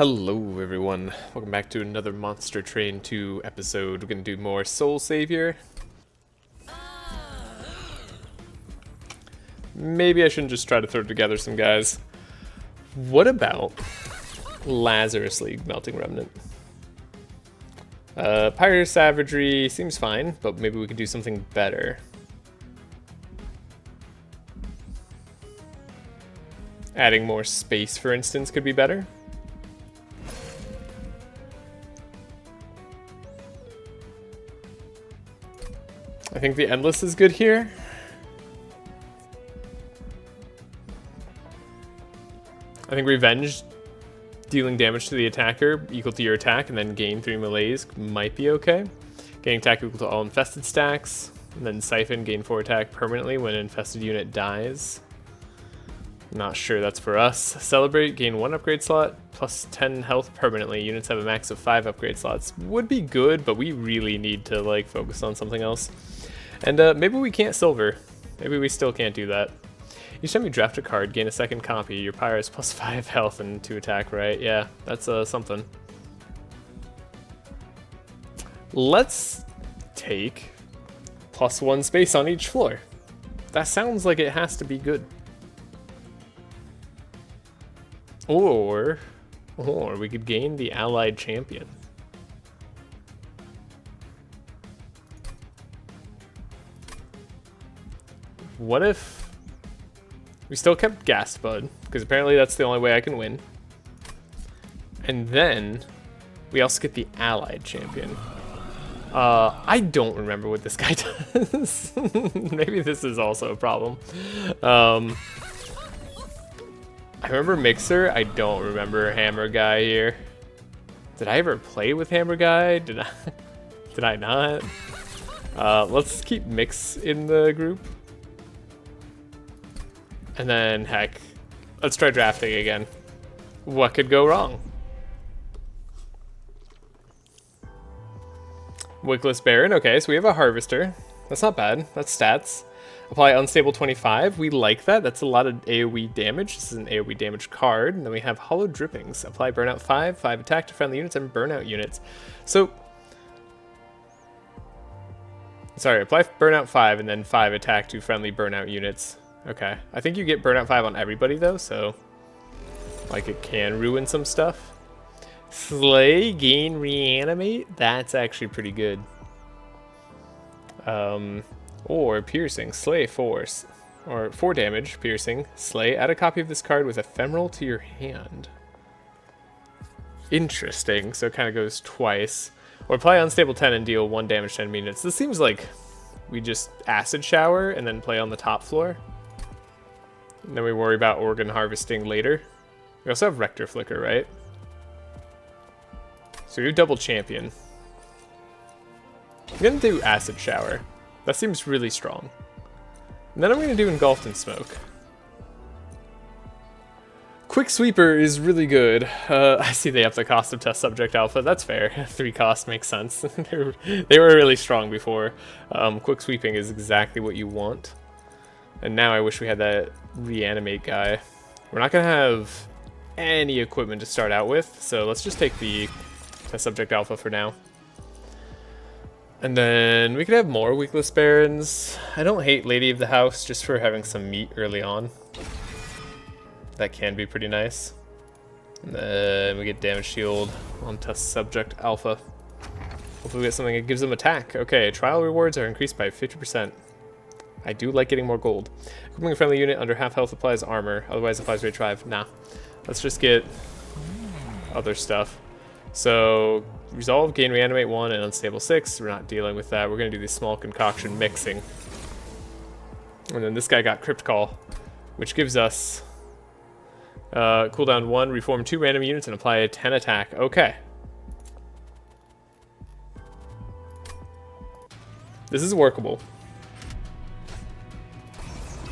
Hello everyone, welcome back to another Monster Train 2 episode. We're gonna do more Soul Savior. Maybe I shouldn't just try to throw together some guys. What about Lazarus League Melting Remnant? Pyre Savagery seems fine, but maybe we could do something better. Adding more space, for instance, could be better. I think the Endless is good here. I think Revenge, dealing damage to the attacker equal to your attack and then gain 3 melees might be okay. Gaining attack equal to all infested stacks, and then Siphon, gain 4 attack permanently when an infested unit dies. Not sure that's for us. Celebrate, gain 1 upgrade slot, plus 10 health permanently. Units have a max of 5 upgrade slots. Would be good, but we really need to like focus on something else. And maybe we can't silver. Maybe we still can't do that. Each time you draft a card, gain a second copy. Your Pyre is plus 5 health and 2 attack, right? Yeah, that's something. Let's take plus 1 space on each floor. That sounds like it has to be good. Or we could gain the allied champion. What if we still kept Gas Bud? Because apparently that's the only way I can win. And then we also get the allied champion. I don't remember what this guy does. Maybe this is also a problem. I remember Mixer. I don't remember Hammer Guy here. Did I ever play with Hammer Guy? Did I not? Let's keep Mix in the group. And then, heck, let's try drafting again. What could go wrong? Wickless Baron. Okay, so we have a Harvester. That's not bad. That's stats. Apply Unstable 25. We like that. That's a lot of AoE damage. This is an AoE damage card. And then we have Hollow Drippings. Apply Burnout 5, 5 attack to friendly units and Burnout units. So, sorry, apply Burnout 5 and then 5 attack to friendly Burnout units. Okay, I think you get Burnout 5 on everybody though, so like it can ruin some stuff. Slay, gain Reanimate. That's actually pretty good. Or Piercing, Slay 4, or 4 damage, Piercing, Slay. Add a copy of this card with Ephemeral to your hand. Interesting, so it kind of goes twice. Or play Unstable 10 and deal 1 damage to enemy units. This seems like we just Acid Shower and then play on the top floor. And then we worry about Organ Harvesting later. We also have Rector Flicker, right? So we do double champion. I'm gonna do Acid Shower. That seems really strong. And then I'm gonna do Engulfed in Smoke. Quick Sweeper is really good. I see they have the cost of Test Subject Alpha. That's fair. 3 cost makes sense. They were really strong before. Quick Sweeping is exactly what you want. And now I wish we had that Reanimate guy. We're not gonna have any equipment to start out with, so let's just take the Test Subject Alpha for now. And then we could have more Weakless Barons. I don't hate Lady of the House just for having some meat early on. That can be pretty nice. And then we get Damage Shield on Test Subject Alpha. Hopefully we get something that gives them attack. Okay, trial rewards are increased by 50%. I do like getting more gold. Equipping a friendly unit under half health applies armor, otherwise applies rage 5. Nah. Let's just get other stuff. So, Resolve, gain Reanimate 1 and Unstable 6. We're not dealing with that. We're going to do the Small Concoction Mixing. And then this guy got Crypt Call, which gives us cooldown 1, reform 2 random units and apply a 10 attack. Okay. This is workable.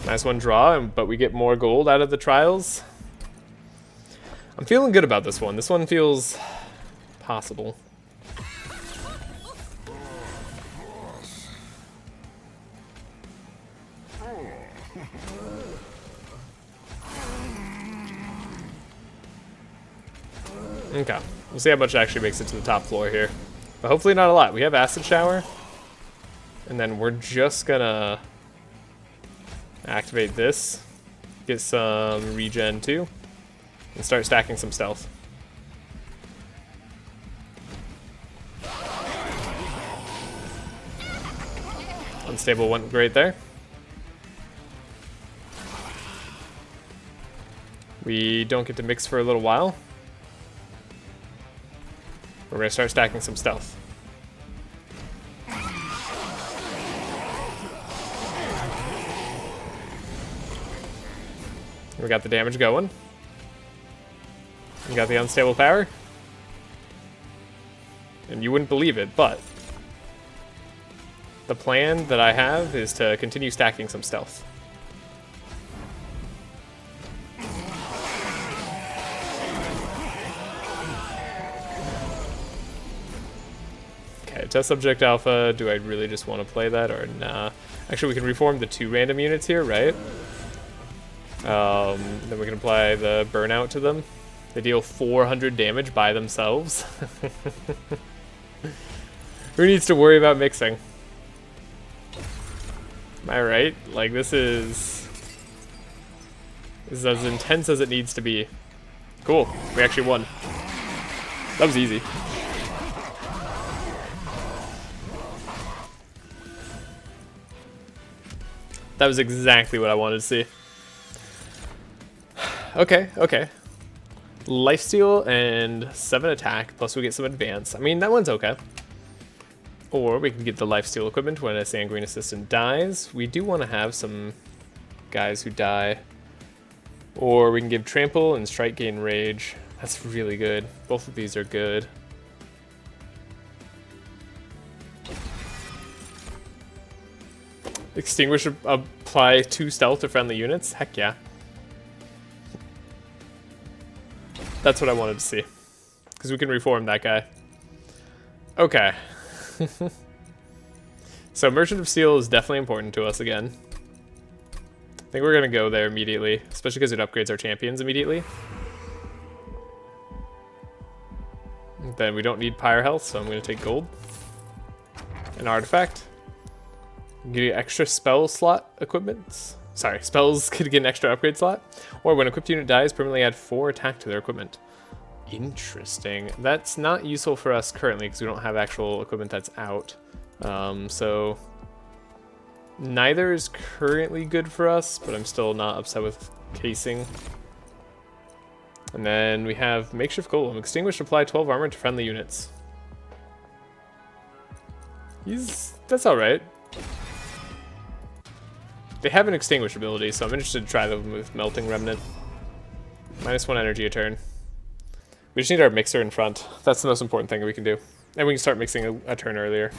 Nice one draw, but we get more gold out of the trials. I'm feeling good about this one. This one feels possible. Okay. We'll see how much actually makes it to the top floor here. But hopefully not a lot. We have Acid Shower. And then we're just gonna activate this. Get some regen too. And start stacking some stealth. Unstable went great there. We don't get to mix for a little while. We're going to start stacking some stealth. We got the damage going. We got the unstable power. And you wouldn't believe it, but the plan that I have is to continue stacking some stealth. Okay, test subject alpha. Do I really just want to play that or nah? Actually, we can reform the 2 random units here, right? Then we can apply the burnout to them. They deal 400 damage by themselves. Who needs to worry about mixing? Am I right? Like, this is as intense as it needs to be. Cool. We actually won. That was easy. That was exactly what I wanted to see. Okay, okay. Lifesteal and 7 attack, plus we get some advance. I mean, that one's okay. Or we can get the lifesteal equipment when a Sanguine Assistant dies. We do want to have some guys who die. Or we can give Trample and Strike Gain Rage. That's really good. Both of these are good. Extinguish, apply 2 stealth to friendly units? Heck yeah. That's what I wanted to see. Because we can reform that guy. Okay. So Merchant of Steel is definitely important to us again. I think we're going to go there immediately. Especially because it upgrades our champions immediately. Then we don't need Pyre Health, so I'm going to take gold. An artifact. Get extra spell slot equipment. Sorry, spells could get an extra upgrade slot. Or when equipped unit dies, permanently add 4 attack to their equipment. Interesting. That's not useful for us currently because we don't have actual equipment that's out. So neither is currently good for us, but I'm still not upset with casing. And then we have Makeshift Golem. Extinguish, apply 12 armor to friendly units. That's alright. They have an extinguish ability, so I'm interested to try them with Melting Remnant. -1 energy a turn. We just need our mixer in front. That's the most important thing we can do. And we can start mixing a turn earlier.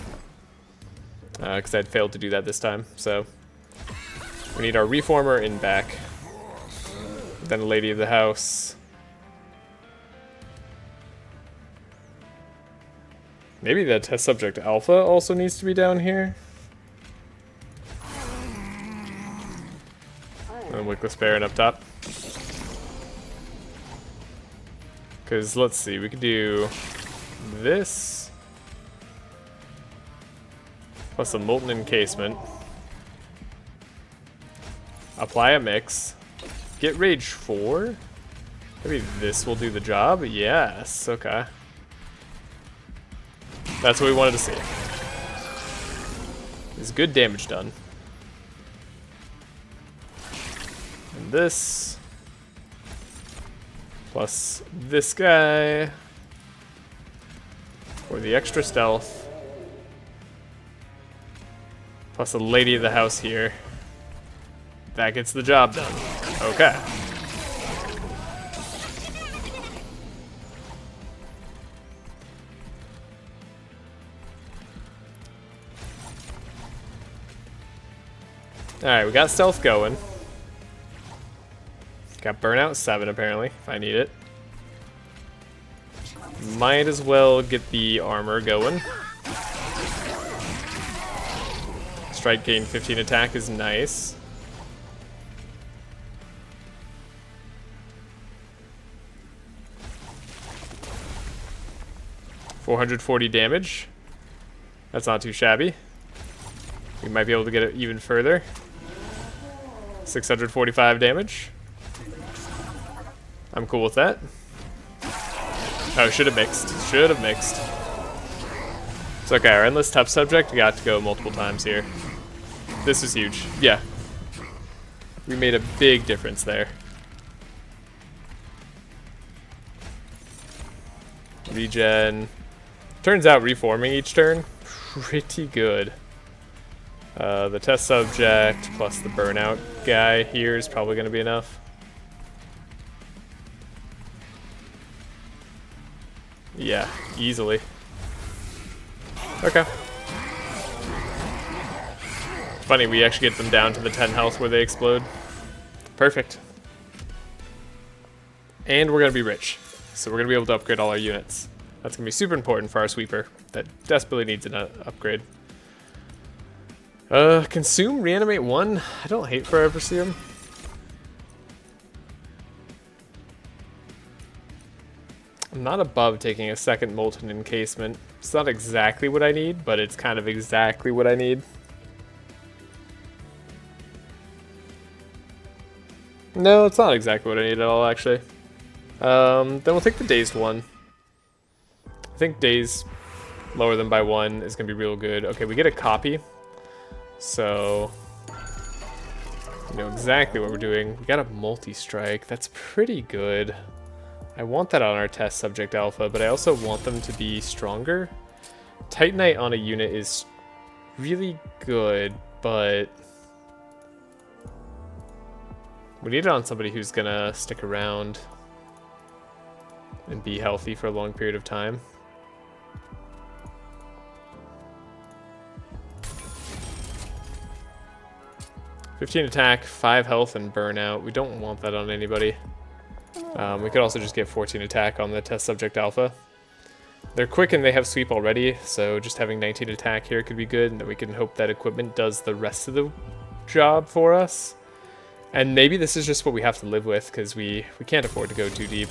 Because I'd failed to do that this time, so. We need our Reformer in back. Then Lady of the House. Maybe the test subject Alpha also needs to be down here. And Wickless Baron up top. Because let's see, we could do this. Plus a Molten Encasement. Apply a mix. Get Rage 4. Maybe this will do the job. Yes, okay. That's what we wanted to see. There's good damage done. And this. Plus this guy. For the extra stealth. Plus a Lady of the House here. That gets the job done. Okay. Alright, we got stealth going. Got burnout 7 apparently, if I need it. Might as well get the armor going. Strike gain 15 attack is nice. 440 damage. That's not too shabby. We might be able to get it even further. 645 damage. I'm cool with that. Oh, should have mixed. Should have mixed. It's okay, our endless tough subject got to go multiple times here. This is huge. Yeah. We made a big difference there. Regen. Turns out reforming each turn, pretty good. The test subject plus the burnout guy here is probably going to be enough. Yeah, easily. Okay. Funny, we actually get them down to the 10 health where they explode. Perfect. And we're going to be rich. So we're going to be able to upgrade all our units. That's going to be super important for our sweeper that desperately needs an upgrade. Consume, reanimate 1. I don't hate forever serum. I'm not above taking a second molten encasement. It's not exactly what I need, but it's kind of exactly what I need. No, it's not exactly what I need at all, actually. Then we'll take the dazed one. I think daze lower than by 1 is going to be real good. Okay, we get a copy. So, you know exactly what we're doing. We got a multi-strike. That's pretty good. I want that on our test subject alpha, but I also want them to be stronger. Titanite on a unit is really good, but we need it on somebody who's going to stick around and be healthy for a long period of time. "15 attack, 5 health, and burnout." We don't want that on anybody. We could also just get 14 attack on the test subject alpha. They're quick and they have sweep already, so just having 19 attack here could be good, and then we can hope that equipment does the rest of the job for us. And maybe this is just what we have to live with, because we can't afford to go too deep.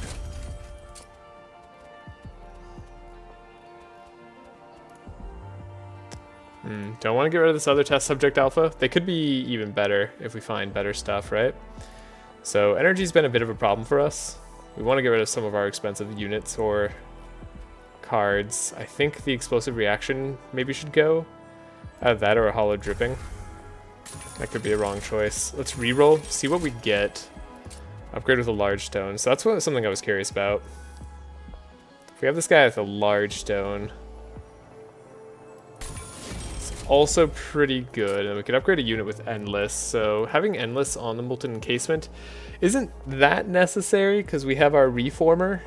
Don't want to get rid of this other test subject alpha. They could be even better if we find better stuff, right? So energy's been a bit of a problem for us. We want to get rid of some of our expensive units or cards. I think the explosive reaction maybe should go. Either that or a hollow dripping. That could be a wrong choice. Let's reroll, see what we get. Upgrade with a large stone. So that's something I was curious about. If we have this guy with a large stone, also pretty good, and we could upgrade a unit with endless. So having endless on the molten encasement isn't that necessary because we have our reformer.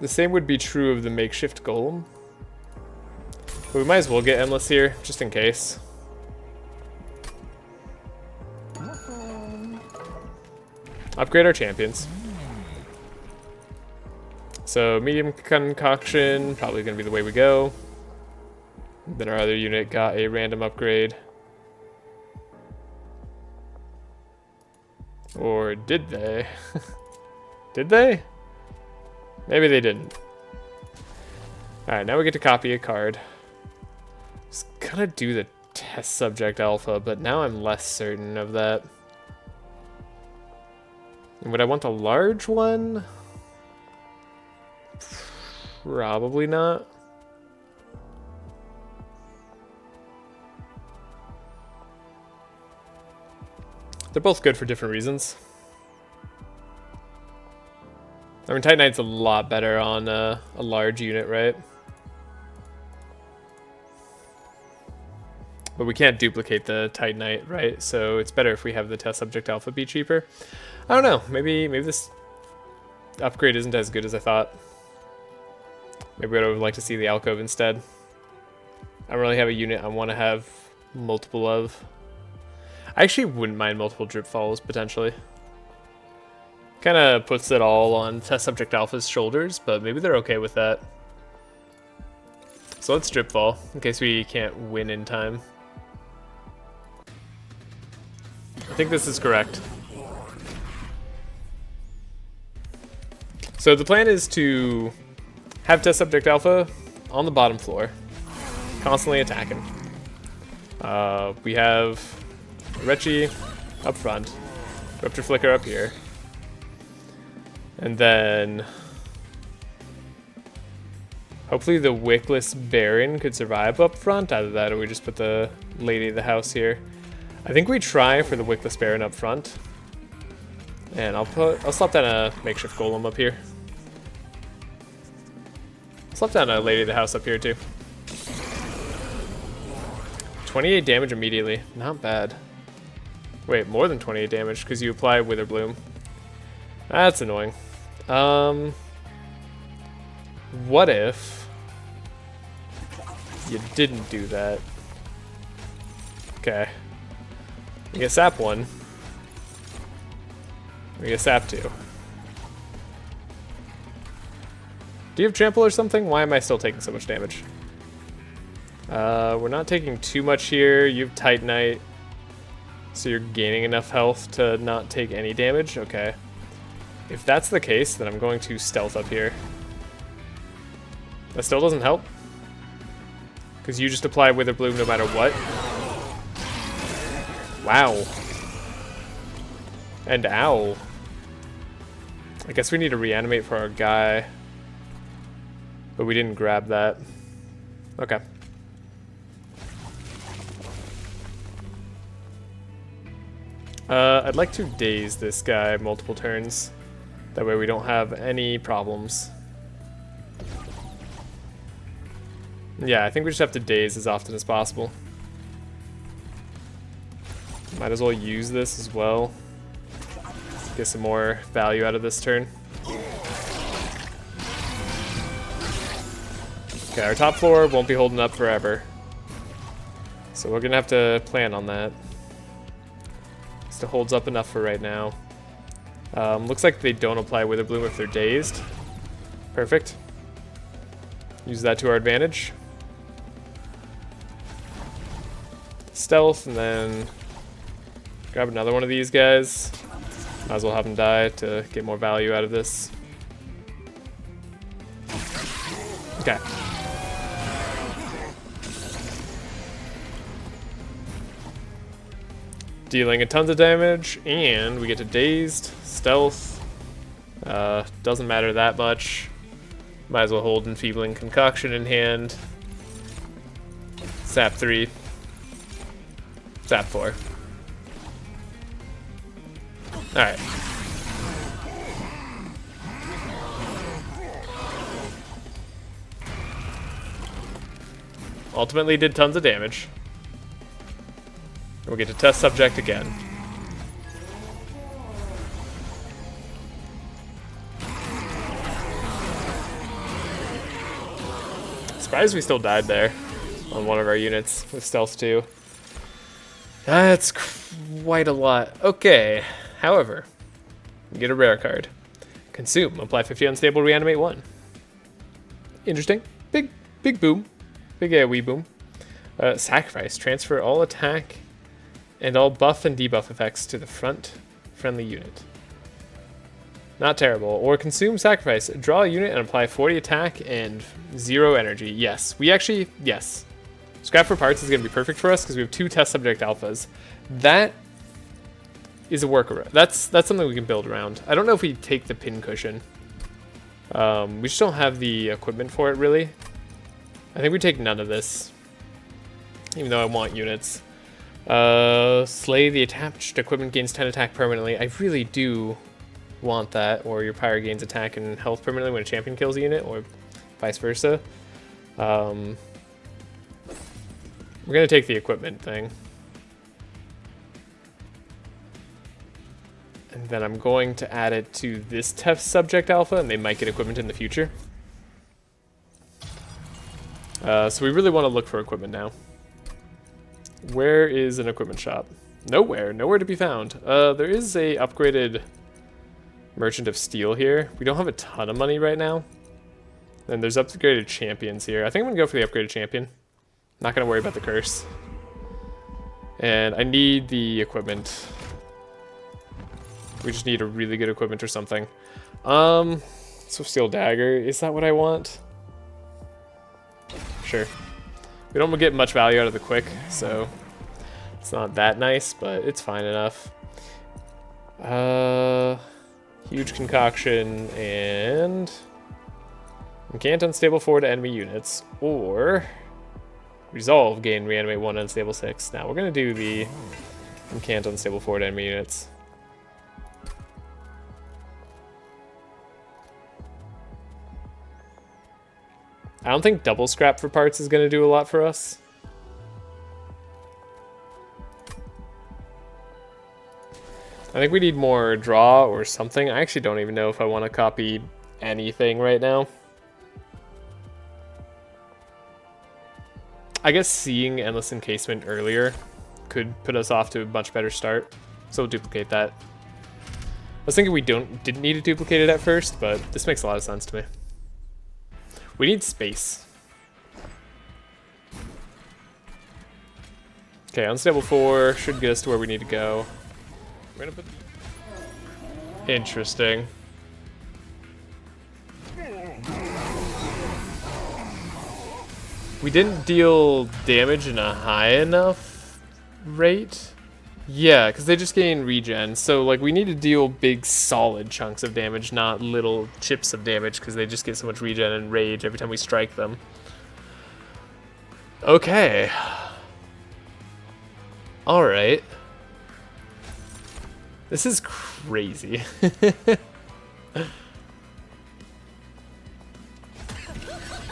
The same would be true of the makeshift golem, but we might as well get endless here just in case. Upgrade our champions. So medium concoction, probably going to be the way we go. Then our other unit got a random upgrade. Or did they? Did they? Maybe they didn't. Alright, now we get to copy a card. I was gonna do the test subject alpha, but now I'm less certain of that. And would I want the large one? Probably not. They're both good for different reasons. I mean, Titanite's a lot better on a large unit, right? But we can't duplicate the Titanite, right? So it's better if we have the test subject alpha be cheaper. I don't know. Maybe this upgrade isn't as good as I thought. Maybe I would like to see the alcove instead. I don't really have a unit I want to have multiple of. I actually wouldn't mind multiple drip falls, potentially. Kind of puts it all on test subject alpha's shoulders, but maybe they're okay with that. So let's drip fall, in case we can't win in time. I think this is correct. So the plan is to have test subject alpha on the bottom floor, constantly attacking. We have Retchie up front, Rupture Flicker up here, and then hopefully the Wickless Baron could survive up front. Either that or we just put the Lady of the House here. I think we try for the Wickless Baron up front. And I'll slap down a makeshift golem up here. Slap down a Lady of the House up here too. 28 damage immediately. Not bad. Wait, more than 28 damage because you apply Wither Bloom. That's annoying. What if you didn't do that? Okay. We get sap 1. We get sap 2. Do you have trample or something? Why am I still taking so much damage? We're not taking too much here. You have Titanite, so you're gaining enough health to not take any damage. Okay. If that's the case, then I'm going to stealth up here. That still doesn't help, because you just apply Wither Bloom no matter what. Wow. And ow. I guess we need to reanimate for our guy, but we didn't grab that. Okay. I'd like to daze this guy multiple turns. That way we don't have any problems. Yeah, I think we just have to daze as often as possible. Might as well use this as well. Get some more value out of this turn. Okay, our top floor won't be holding up forever, so we're gonna have to plan on that. Still holds up enough for right now. Looks like they don't apply Wither Bloom if they're dazed. Perfect. Use that to our advantage. Stealth, and then grab another one of these guys. Might as well have them die to get more value out of this. Okay. Dealing a tons of damage, and we get to dazed, stealth. Doesn't matter that much. Might as well hold Enfeebling Concoction in hand. Sap 3. Sap 4. Alright. Ultimately did tons of damage. We'll get to test subject again. Surprised we still died there on one of our units with stealth 2. That's quite a lot. Okay, however, we get a rare card. Consume, apply 50 unstable, reanimate 1. Interesting. Big boom. Big wee boom. Sacrifice, transfer all attack and all buff and debuff effects to the front friendly unit. Not terrible. Or consume sacrifice. Draw a unit and apply 40 attack and 0 energy. Yes. Yes. Scrap for parts is going to be perfect for us because we have 2 test subject alphas. That is a workaround. That's something we can build around. I don't know if we take the pin cushion. We just don't have the equipment for it, really. I think we take none of this. Even though I want units. Slay the attached equipment gains 10 attack permanently. I really do want that, or your pyre gains attack and health permanently when a champion kills a unit, or vice versa. We're gonna take the equipment thing. And then I'm going to add it to this test subject alpha, and they might get equipment in the future. So we really want to look for equipment now. Where is an equipment shop? Nowhere to be found. There is a upgraded Merchant of Steel here. We don't have a ton of money right now. And there's upgraded champions here. I think I'm gonna go for the upgraded champion. Not gonna worry about the curse. And I need the equipment. We just need a really good equipment or something. So Steel Dagger, is that what I want? Sure. We don't get much value out of the quick, so it's not that nice, but it's fine enough. Huge Concoction and Incant Unstable 4 to enemy units, or Resolve, gain reanimate 1 unstable 6. Now we're gonna do the Incant Unstable 4 to enemy units. I don't think double scrap for parts is gonna do a lot for us. I think we need more draw or something. I actually don't even know if I want to copy anything right now. I guess seeing Endless Encasement earlier could put us off to a much better start. So we'll duplicate that. I was thinking we didn't need to duplicate it at first, but this makes a lot of sense to me. We need space. Okay, Unstable 4 should get us to where we need to go. We're gonna put... Interesting. We didn't deal damage in a high enough rate? Yeah, because they just gain regen. So, like, we need to deal big, solid chunks of damage, not little chips of damage, because they just get so much regen and rage every time we strike them. Okay. Alright. This is crazy.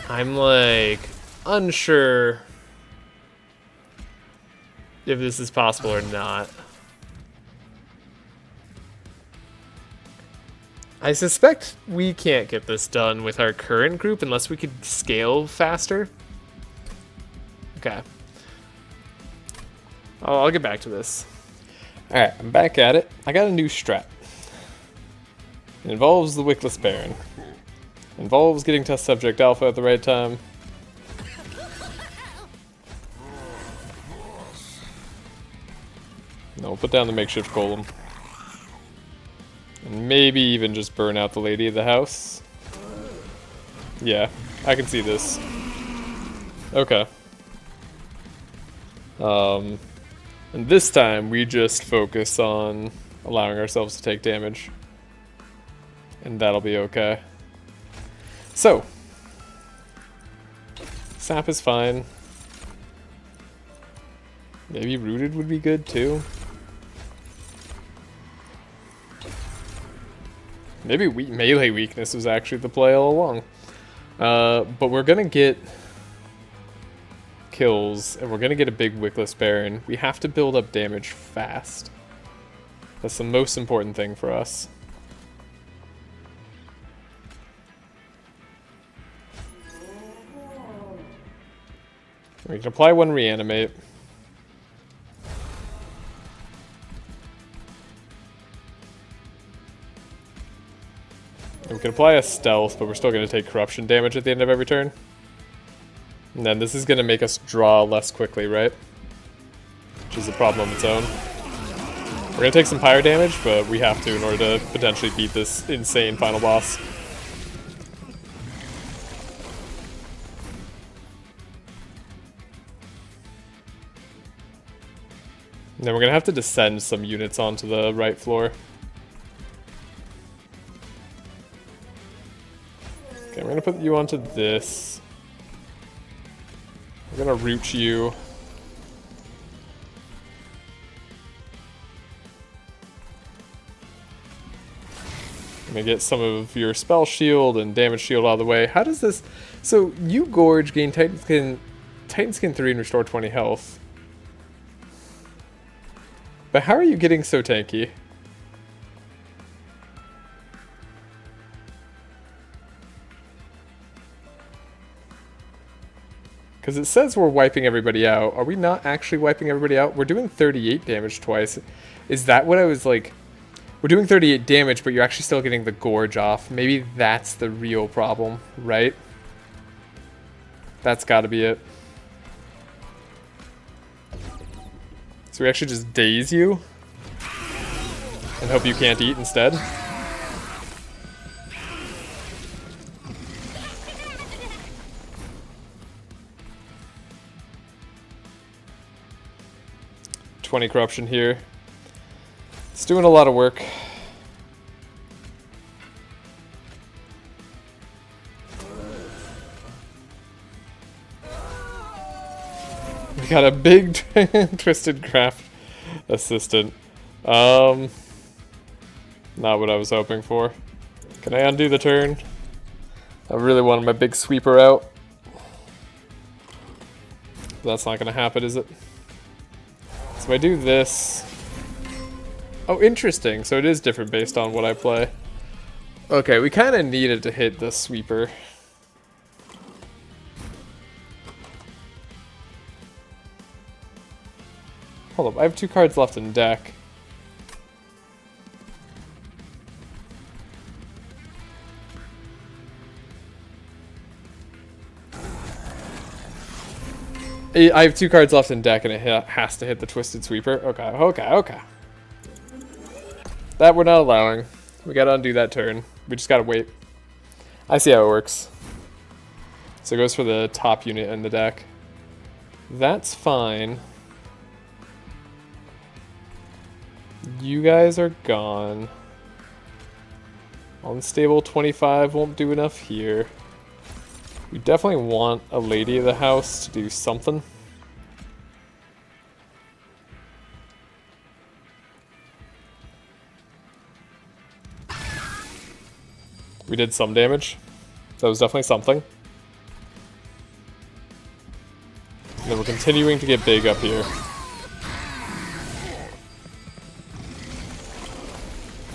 I'm like unsure if this is possible or not. I suspect we can't get this done with our current group unless we could scale faster. Okay. I'll get back to this. Alright, I'm back at it. I got a new strat. It involves the Wickless Baron. It involves getting test subject alpha at the right time. No, we'll put down the makeshift golem. And maybe even just burn out the lady of the house. Yeah, I can see this. Okay. And this time, we just focus on allowing ourselves to take damage. And that'll be okay. So. Sap is fine. Maybe Rooted would be good, too. Maybe melee weakness was actually the play all along. But we're gonna get... kills, and we're gonna get a big Wickless Baron. We have to build up damage fast. That's the most important thing for us. We can apply one reanimate. And we can apply a stealth, but we're still gonna take corruption damage at the end of every turn. And then this is going to make us draw less quickly, right? Which is a problem of its own. We're going to take some pyre damage, but we have to in order to potentially beat this insane final boss. And then we're going to have to descend some units onto the right floor. Okay, I'm going to put you onto this. I'm gonna root you. I'm gonna get some of your spell shield and damage shield out of the way. How does this... So, you Gorge, gain Titan Skin 3 and restore 20 health. But how are you getting so tanky? Because it says we're wiping everybody out. Are we not actually wiping everybody out? We're doing 38 damage twice. Is that what I was like... We're doing 38 damage, but you're actually still getting the Gorge off. Maybe that's the real problem, right? That's gotta be it. So we actually just daze you? And hope you can't eat instead? 20 corruption here. It's doing a lot of work. We got a big Twisted Craft assistant. Not what I was hoping for. Can I undo the turn? I really wanted my big sweeper out. That's not gonna happen, is it? So if I do this... Oh, interesting. So it is different based on what I play. Okay, we kind of needed to hit the sweeper. Hold up, I have 2 cards left in deck. I have 2 cards left in deck and it has to hit the Twisted Sweeper. Okay. That we're not allowing. We gotta undo that turn. We just gotta wait. I see how it works. So it goes for the top unit in the deck. That's fine. You guys are gone. Unstable 25 won't do enough here. We definitely want a Lady of the House to do something. We did some damage. That was definitely something. And then we're continuing to get big up here.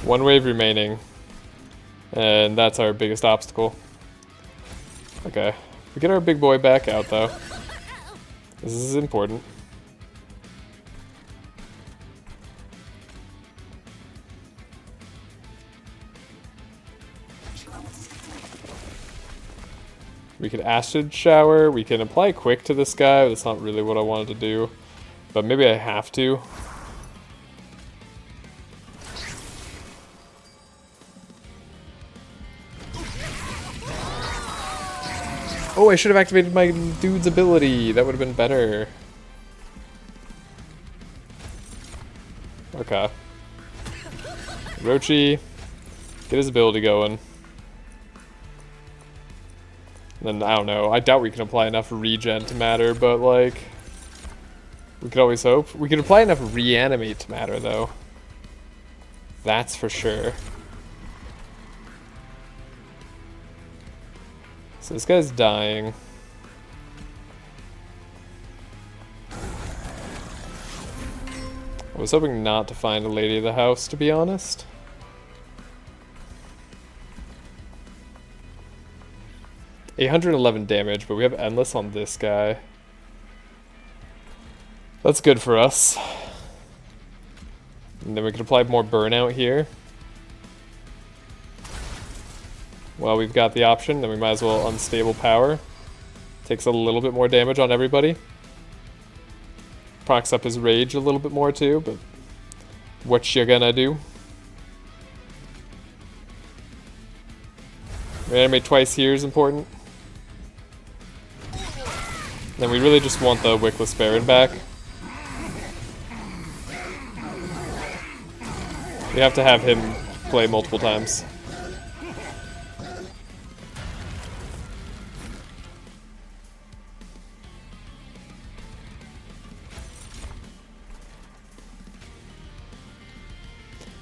One wave remaining. And that's our biggest obstacle. Okay. We get our big boy back out though. This is important. We could Acid Shower, we can apply Quick to this guy, that's not really what I wanted to do. But maybe I have to. Oh, I should have activated my dude's ability, that would have been better. Okay. Rochi, get his ability going. Then, I don't know, I doubt we can apply enough regen to matter, but like... We could always hope. We could apply enough reanimate to matter, though. That's for sure. So this guy's dying. I was hoping not to find a Lady of the House, to be honest. $811 damage, but we have Endless on this guy. That's good for us. And then we can apply more Burnout here. Well, we've got the option, then we might as well Unstable Power. Takes a little bit more damage on everybody. Procs up his Rage a little bit more too, but what you gonna do? Reanimate twice here is important. Then we really just want the Wickless Baron back. We have to have him play multiple times.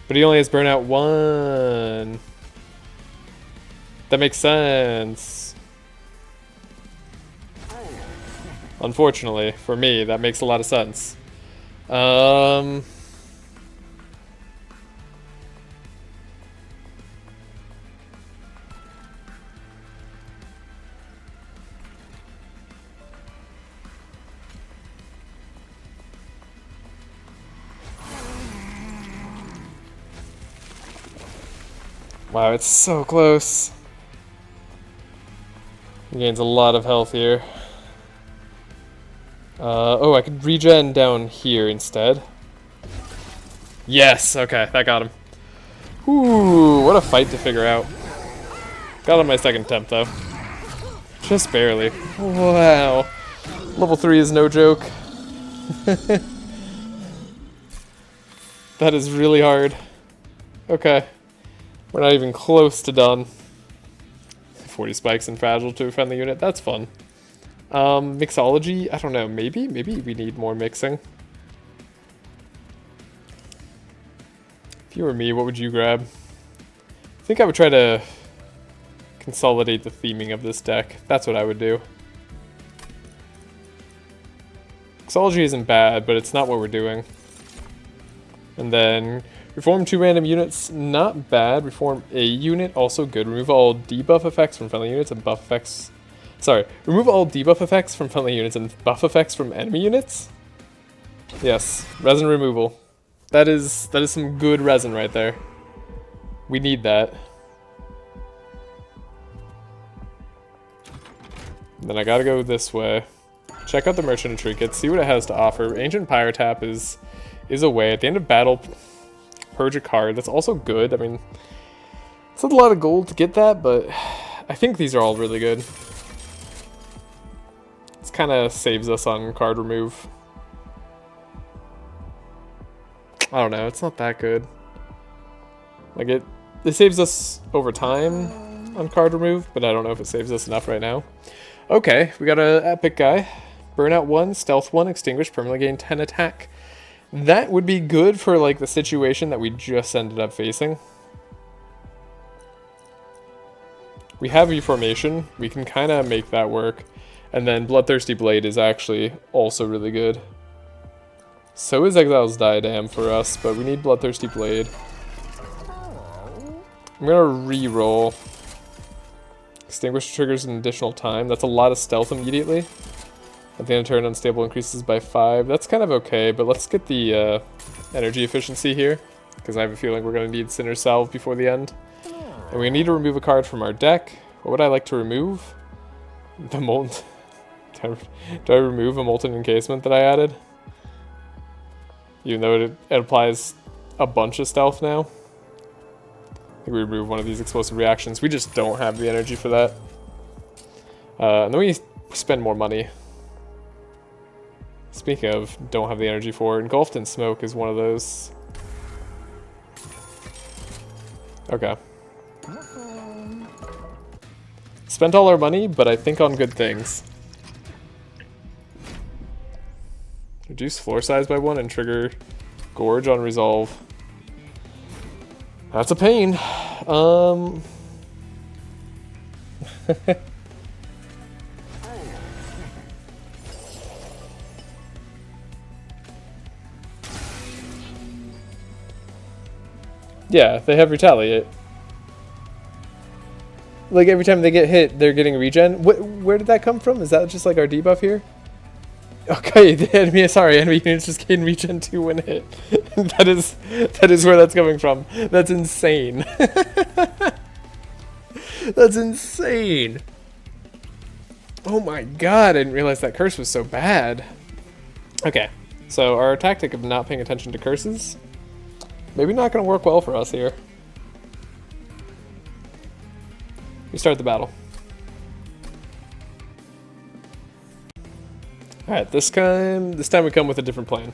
But he only has Burnout 1. That makes sense. Unfortunately, for me, that makes a lot of sense. Wow, it's so close. He gains a lot of health here. Oh, I could regen down here instead. Yes, okay, that got him. Ooh, what a fight to figure out. Got on my second attempt, though. Just barely. Wow. Level 3 is no joke. That is really hard. Okay. We're not even close to done. 40 spikes and fragile to a friendly unit. That's fun. Mixology? I don't know. Maybe we need more mixing. If you were me, what would you grab? I think I would try to consolidate the theming of this deck. That's what I would do. Mixology isn't bad, but it's not what we're doing. And then reform 2 random units, not bad. Reform a unit, also good. Remove all debuff effects from friendly units and buff effects. Sorry, remove all debuff effects from friendly units and buff effects from enemy units? Yes, resin removal. That is some good resin right there. We need that. Then I gotta go this way. Check out the Merchant of Trinkets, see what it has to offer. Ancient Pyre-Tap is a way. At the end of battle, purge a card. That's also good. I mean, it's a lot of gold to get that, but I think these are all really good. This kind of saves us on card remove. I don't know, it's not that good. Like it saves us over time on card remove, but I don't know if it saves us enough right now. Okay, we got an epic guy. Burnout 1, Stealth 1, Extinguish, permanently gain 10 attack. That would be good for like the situation that we just ended up facing. We have Reformation, we can kind of make that work. And then Bloodthirsty Blade is actually also really good. So is Exile's Diadem for us, but we need Bloodthirsty Blade. I'm gonna re-roll. Extinguish triggers an additional time. That's a lot of stealth immediately. At the end of turn, unstable increases by 5. That's kind of okay, but let's get the energy efficiency here, because I have a feeling we're going to need Sinner's Salve before the end. And we need to remove a card from our deck. What would I like to remove? The Molten... Do I remove a Molten Encasement that I added? Even though it applies a bunch of stealth now. I think we remove one of these explosive reactions. We just don't have the energy for that. And then we spend more money. Speaking of, don't have the energy for it. Engulfed in Smoke is one of those. Okay. Spent all our money, but I think on good things. Reduce floor size by 1 and trigger Gorge on resolve. That's a pain. Yeah, they have Retaliate. Like every time they get hit, they're getting regen. Where did that come from? Is that just like our debuff here? Okay, the enemy units just gain regen 2 when hit. that is where that's coming from. That's insane. That's insane. Oh my god, I didn't realize that curse was so bad. Okay, so our tactic of not paying attention to curses, maybe not going to work well for us here. We start the battle. Alright, this time we come with a different plan.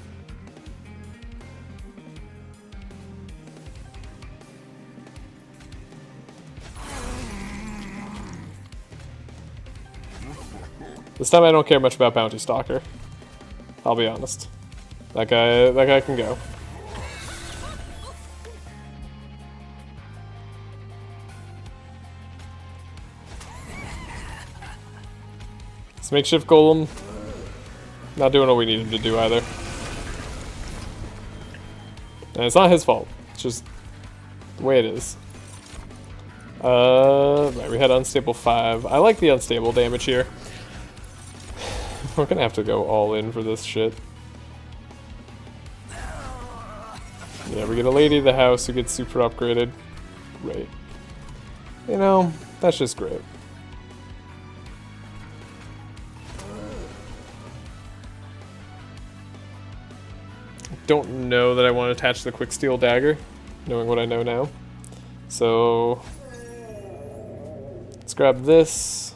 This time I don't care much about Bounty Stalker. I'll be honest. That guy can go. This makeshift golem, not doing what we need him to do either. And it's not his fault. It's just the way it is. Right, we had unstable 5. I like the unstable damage here. We're gonna have to go all in for this shit. Yeah, we get a lady of the house who gets super upgraded. Great. You know, that's just great. Don't know that I want to attach the quick steel dagger, knowing what I know now. So let's grab this.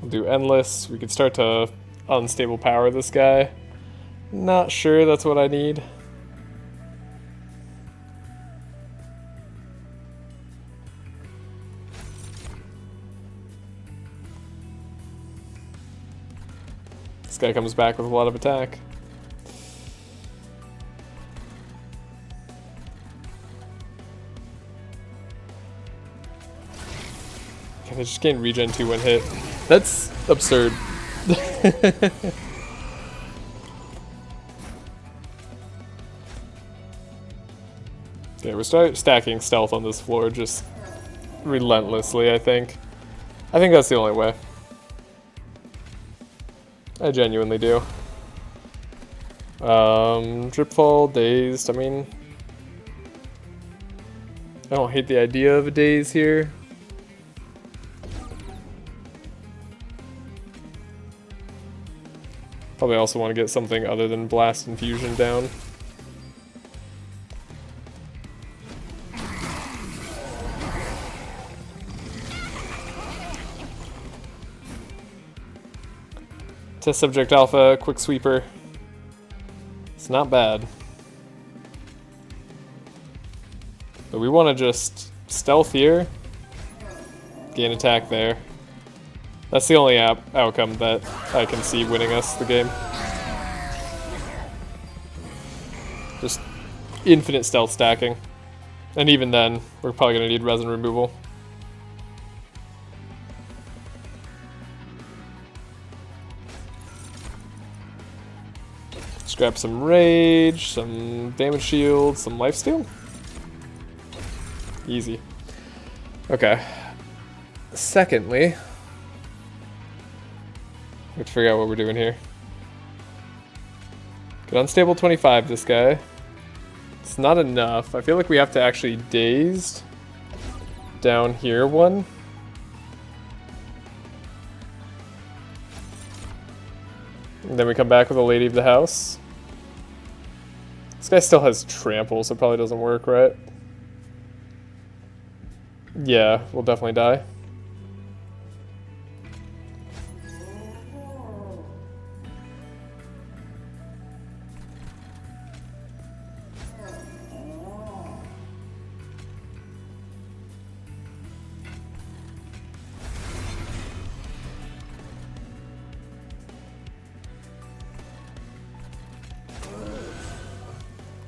We'll do endless. We could start to unstable power this guy. Not sure that's what I need. This guy comes back with a lot of attack. Okay, they just gain regen 2 when hit. That's absurd. Yeah, we're stacking stealth on this floor just relentlessly, I think. I think that's the only way. I genuinely do. Drip fall, dazed, I mean... I don't hate the idea of a daze here. Probably also want to get something other than Blast Infusion down. Test Subject Alpha, Quick Sweeper. It's not bad. But we want to just stealth here, gain attack there. That's the only outcome that I can see winning us the game. Just infinite stealth stacking. And even then, we're probably going to need resin removal. Let's grab some rage, some damage shield, some lifesteal. Easy. Okay. Secondly, we have to figure out what we're doing here. Get unstable 25, this guy. It's not enough. I feel like we have to actually dazed down here one. And then we come back with a Lady of the House. This guy still has trample, so it probably doesn't work, right? Yeah, we'll definitely die.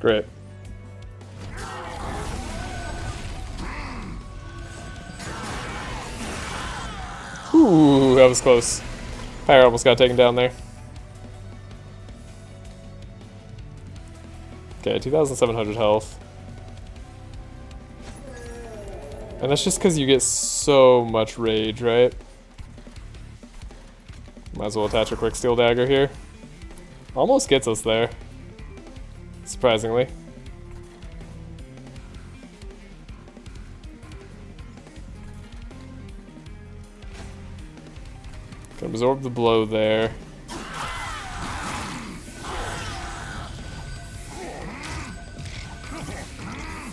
Great. Ooh, that was close. Fire almost got taken down there. Okay, 2,700 health. And that's just because you get so much rage, right? Might as well attach a quick steel dagger here. Almost gets us there. Surprisingly. Can absorb the blow there.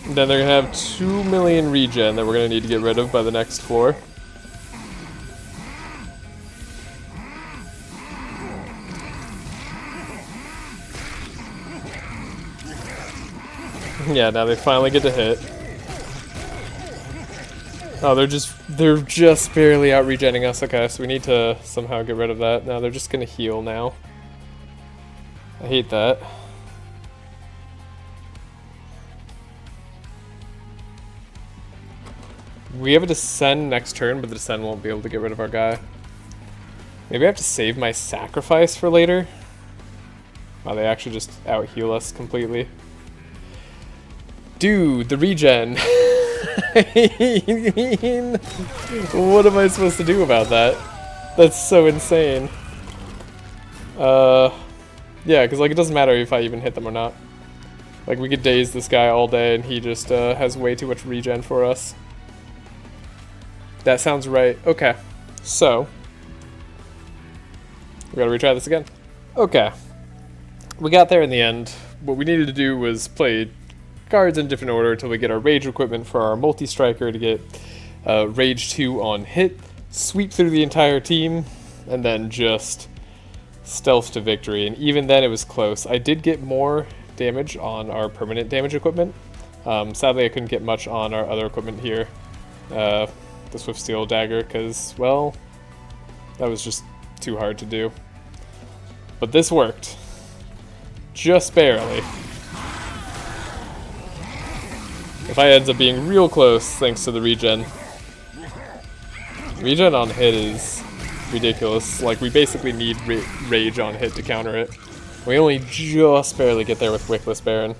And then they're gonna have 2 million regen that we're gonna need to get rid of by the next floor. Yeah, now they finally get to hit. Oh, they're just barely out regenning us. Okay, so we need to somehow get rid of that. Now they're just gonna heal now. I hate that. We have a Descend next turn, but the Descend won't be able to get rid of our guy. Maybe I have to save my sacrifice for later. Wow, they actually just out heal us completely. Dude, the regen. I mean, what am I supposed to do about that? That's so insane. Yeah, because like it doesn't matter if I even hit them or not. Like we could daze this guy all day and he just has way too much regen for us. That sounds right. Okay, so we gotta retry this again. Okay, we got there in the end. What we needed to do was play cards in different order until we get our rage equipment for our multi-striker to get rage 2 on hit, sweep through the entire team, and then just stealth to victory. And even then it was close. I did get more damage on our permanent damage equipment. Sadly I couldn't get much on our other equipment here. The Swift Steel Dagger, because, well, that was just too hard to do. But this worked. Just barely. If I ends up being real close, thanks to the regen. Regen on hit is ridiculous. Like, we basically need rage on hit to counter it. We only just barely get there with Wickless Baron.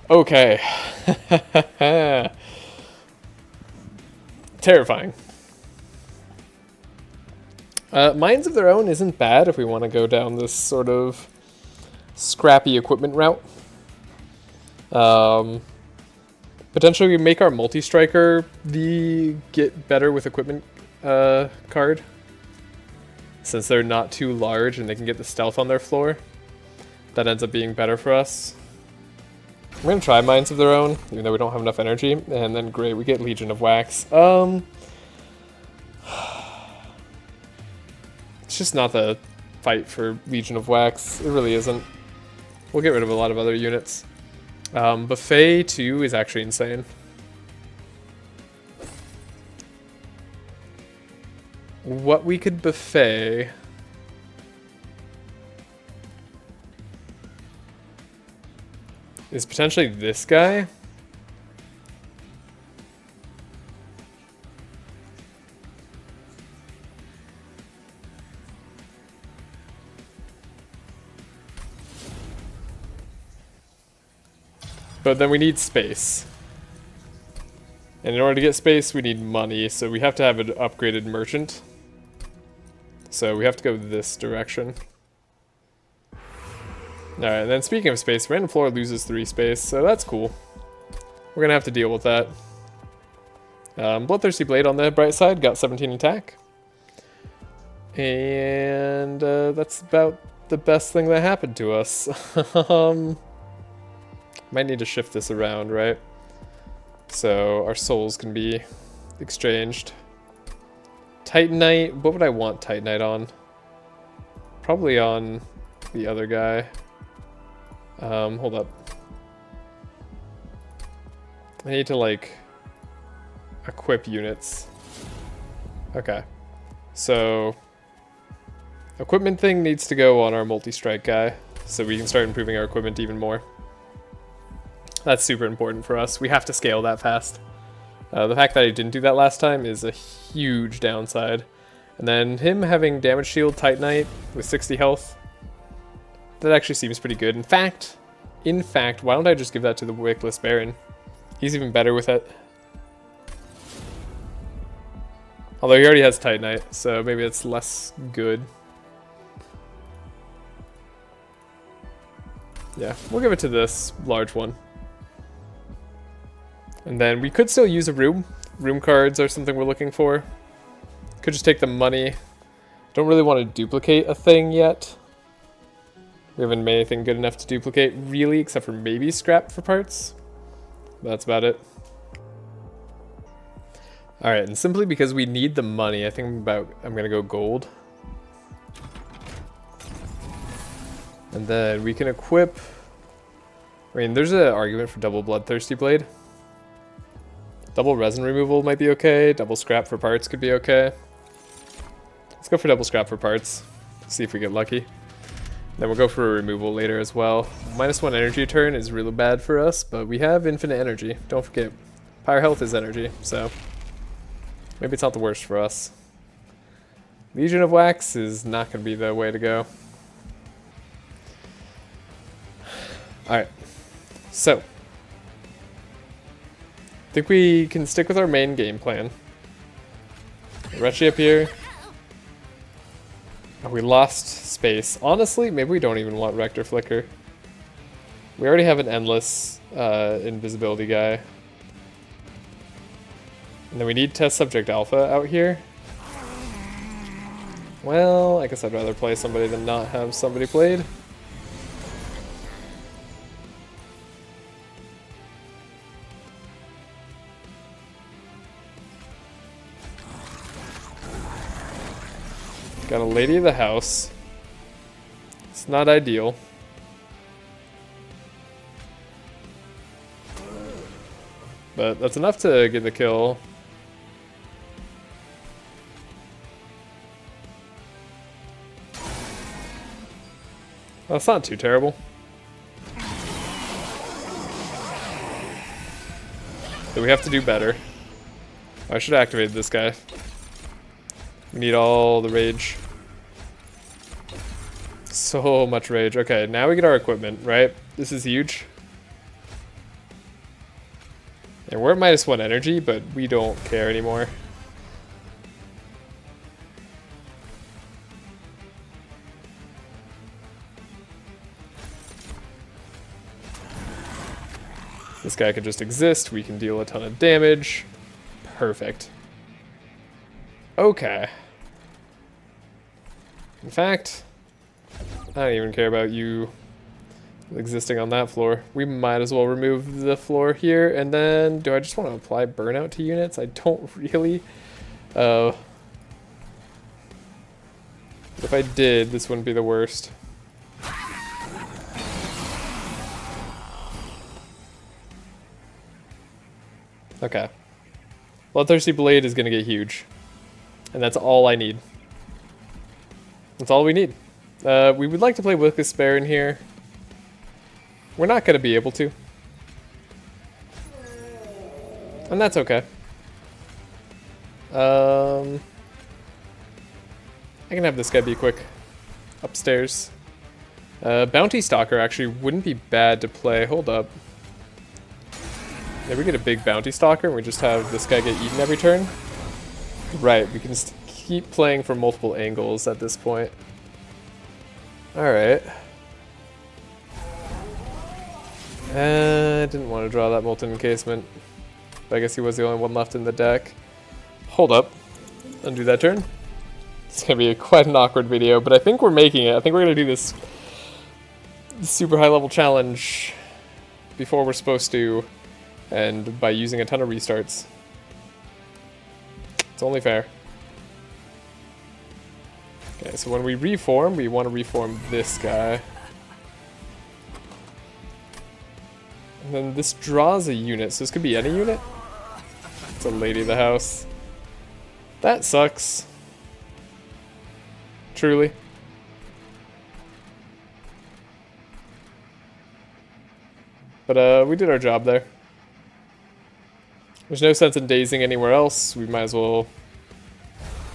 Okay. Terrifying. Minds of Their Own isn't bad if we want to go down this sort of scrappy equipment route. Potentially we make our multi-striker the get better with equipment card. Since they're not too large and they can get the stealth on their floor. That ends up being better for us. I'm going to try Minds of Their Own, even though we don't have enough energy. And then great, we get Legion of Wax. It's just not the fight for Legion of Wax. It really isn't. We'll get rid of a lot of other units. Buffet 2 is actually insane. What we could buffet... is potentially this guy. But then we need space. And in order to get space, we need money, so we have to have an upgraded merchant. So we have to go this direction. Alright, and then speaking of space, Random Floor loses 3 space, so that's cool. We're gonna have to deal with that. Bloodthirsty Blade on the bright side, got 17 attack. And that's about the best thing that happened to us. Might need to shift this around, right? So our souls can be exchanged. Titanite, what would I want Titanite on? Probably on the other guy. Hold up. I need to, like, equip units. Okay. So, equipment thing needs to go on our multi-strike guy, so we can start improving our equipment even more. That's super important for us. We have to scale that fast. The fact that I didn't do that last time is a huge downside. And then him having damage shield Titanite with 60 health, that actually seems pretty good. In fact, why don't I just give that to the Wickless Baron? He's even better with it. Although he already has Titanite, so maybe it's less good. Yeah, we'll give it to this large one. And then we could still use a room. Room cards are something we're looking for. Could just take the money. Don't really want to duplicate a thing yet. We haven't made anything good enough to duplicate, really, except for maybe scrap for parts. That's about it. Alright, and simply because we need the money, I think I'm gonna go gold. And then we can equip... I mean, there's an argument for double Bloodthirsty Blade. Double resin removal might be okay. Double scrap for parts could be okay. Let's go for double scrap for parts. See if we get lucky. Then we'll go for a removal later as well. -1 energy a turn is really bad for us, but we have infinite energy. Don't forget, Pyre health is energy, so maybe it's not the worst for us. Legion of Wax is not going to be the way to go. Alright, so I think we can stick with our main game plan. Retchie up here. Oh, we lost space. Honestly, maybe we don't even want Rector Flicker. We already have an endless invisibility guy. And then we need Test Subject Alpha out here. Well, I guess I'd rather play somebody than not have somebody played. Got a Lady of the House. It's not ideal. But that's enough to get the kill. That's not too terrible. So we have to do better. I should have activated this guy. We need all the rage. So much rage. Okay, now we get our equipment, right? This is huge. And we're at -1 energy, but we don't care anymore. This guy can just exist. We can deal a ton of damage. Perfect. Okay. In fact, I don't even care about you existing on that floor. We might as well remove the floor here, and then do I just want to apply burnout to units? I don't really. If I did, this wouldn't be the worst. Okay. Bloodthirsty Blade is going to get huge. And that's all I need. That's all we need. We would like to play with Despair in here. We're not going to be able to. And that's okay. I can have this guy be quick. Upstairs. Bounty Stalker actually wouldn't be bad to play. Hold up. Maybe we get a big Bounty Stalker and we just have this guy get eaten every turn. Right, we can just keep playing from multiple angles at this point. Alright. I didn't want to draw that Molten Encasement. But I guess he was the only one left in the deck. Hold up. Undo that turn. It's going to be quite an awkward video, but I think we're making it. I think we're going to do this super high level challenge before we're supposed to, and by using a ton of restarts. It's only fair. Okay, so when we reform, we want to reform this guy. And then this draws a unit, so this could be any unit. It's a Lady of the House. That sucks. Truly. But we did our job there. There's no sense in dazing anywhere else. We might as well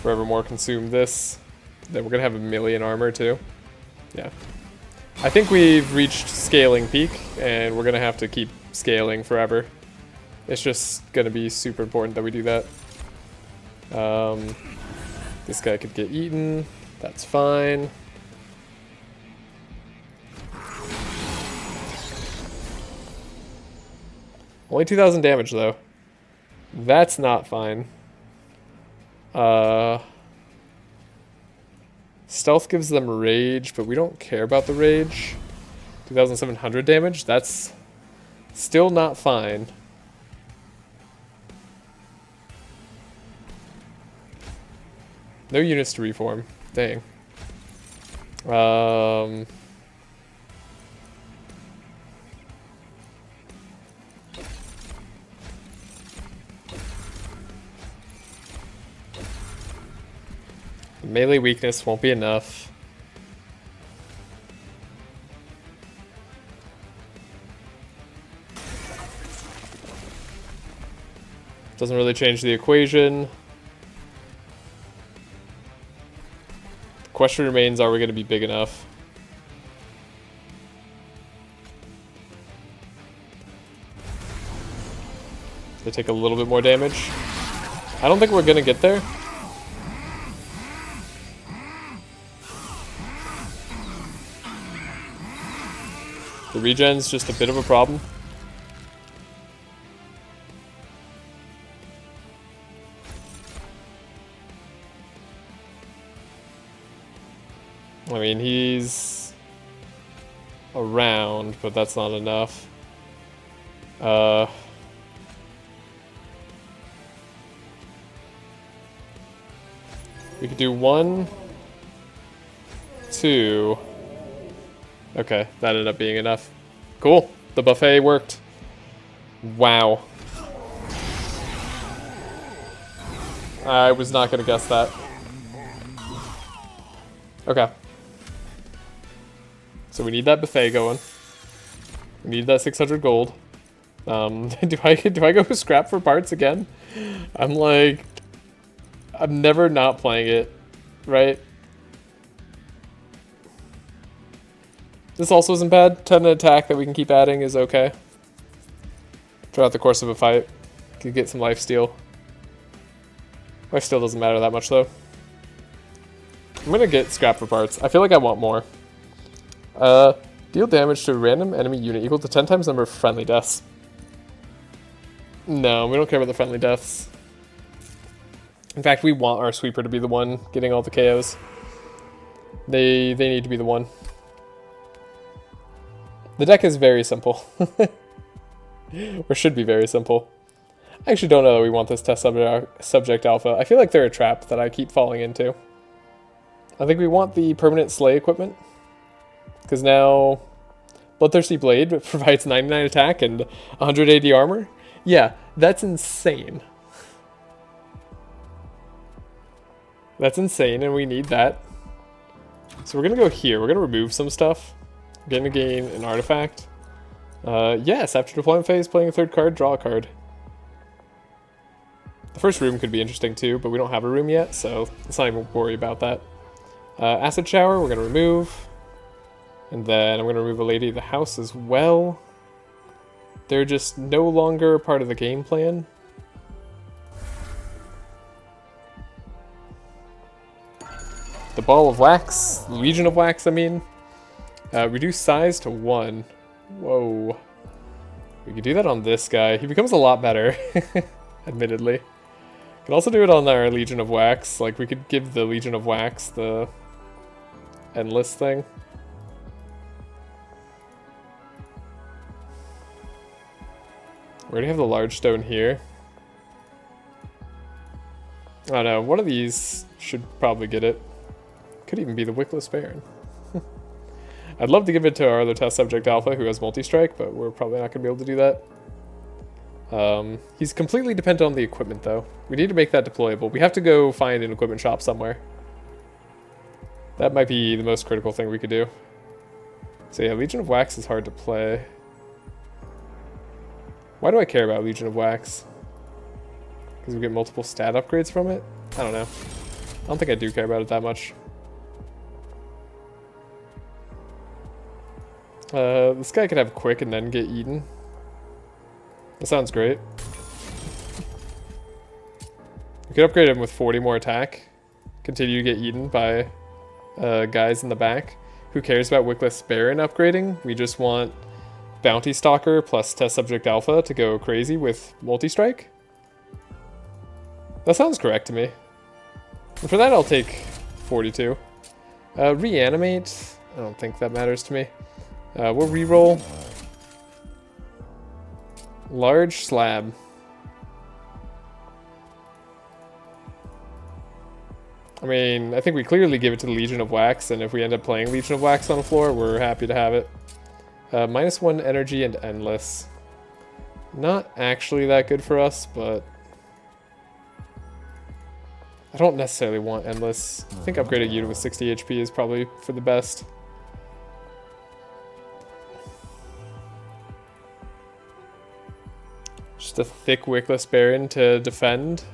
forevermore consume this. Then we're gonna have 1,000,000 armor too. Yeah. I think we've reached scaling peak, and we're gonna have to keep scaling forever. It's just gonna be super important that we do that. This guy could get eaten. That's fine. Only 2,000 damage though. That's not fine. Stealth gives them rage, but we don't care about the rage. 2,700 damage? That's still not fine. No units to reform. Dang. Melee weakness won't be enough. Doesn't really change the equation. The question remains, are we going to be big enough? They take a little bit more damage. I don't think we're going to get there. The regen's just a bit of a problem. I mean, he's around, but that's not enough. We could do 1, 2. Okay, that ended up being enough. Cool. The buffet worked. Wow. I was not going to guess that. Okay. So we need that buffet going. We need that 600 gold. Do I go scrap for parts again? I'm never not playing it, right? This also isn't bad. 10 attack that we can keep adding is okay. Throughout the course of a fight. Could get some lifesteal. Lifesteal doesn't matter that much though. I'm gonna get scrap for parts. I feel like I want more. Deal damage to a random enemy unit equal to 10 times the number of friendly deaths. No, we don't care about the friendly deaths. In fact, we want our sweeper to be the one getting all the KOs. They need to be the one. The deck is very simple. Or should be very simple. I actually don't know that we want this test subject alpha. I feel like they're a trap that I keep falling into. I think we want the permanent slay equipment. Because now Bloodthirsty Blade provides 99 attack and 180 armor. Yeah, that's insane. That's insane, and we need that. So we're going to go here. We're going to remove some stuff. We're going to gain an artifact. Yes, after deployment phase, playing a third card, draw a card. The first room could be interesting too, but we don't have a room yet, so let's not even worry about that. Acid Shower, we're going to remove. And then I'm going to remove a Lady of the House as well. They're just no longer part of the game plan. The Ball of Wax, Legion of Wax, I mean. Reduce size to 1. Whoa. We could do that on this guy. He becomes a lot better, admittedly. Could also do it on our Legion of Wax. Like, we could give the Legion of Wax the endless thing. We already have the large stone here. I don't know, one of these should probably get it. Could even be the Wickless Baron. I'd love to give it to our other test subject Alpha who has multi-strike, but we're probably not going to be able to do that. He's completely dependent on the equipment though. We need to make that deployable. We have to go find an equipment shop somewhere. That might be the most critical thing we could do. So yeah, Legion of Wax is hard to play. Why do I care about Legion of Wax? Because we get multiple stat upgrades from it? I don't know. I don't think I do care about it that much. This guy could have quick and then get eaten. That sounds great. We could upgrade him with 40 more attack. Continue to get eaten by guys in the back. Who cares about Wickless Baron upgrading? We just want Bounty Stalker plus Test Subject Alpha to go crazy with multi-strike? That sounds correct to me. And for that I'll take 42. Reanimate? I don't think that matters to me. We'll reroll. Large Slab. I mean, I think we clearly give it to the Legion of Wax, and if we end up playing Legion of Wax on the floor, we're happy to have it. -1 energy and endless. Not actually that good for us, but I don't necessarily want endless. I think upgrading unit with 60 HP is probably for the best. Just a thick Wickless Baron to defend.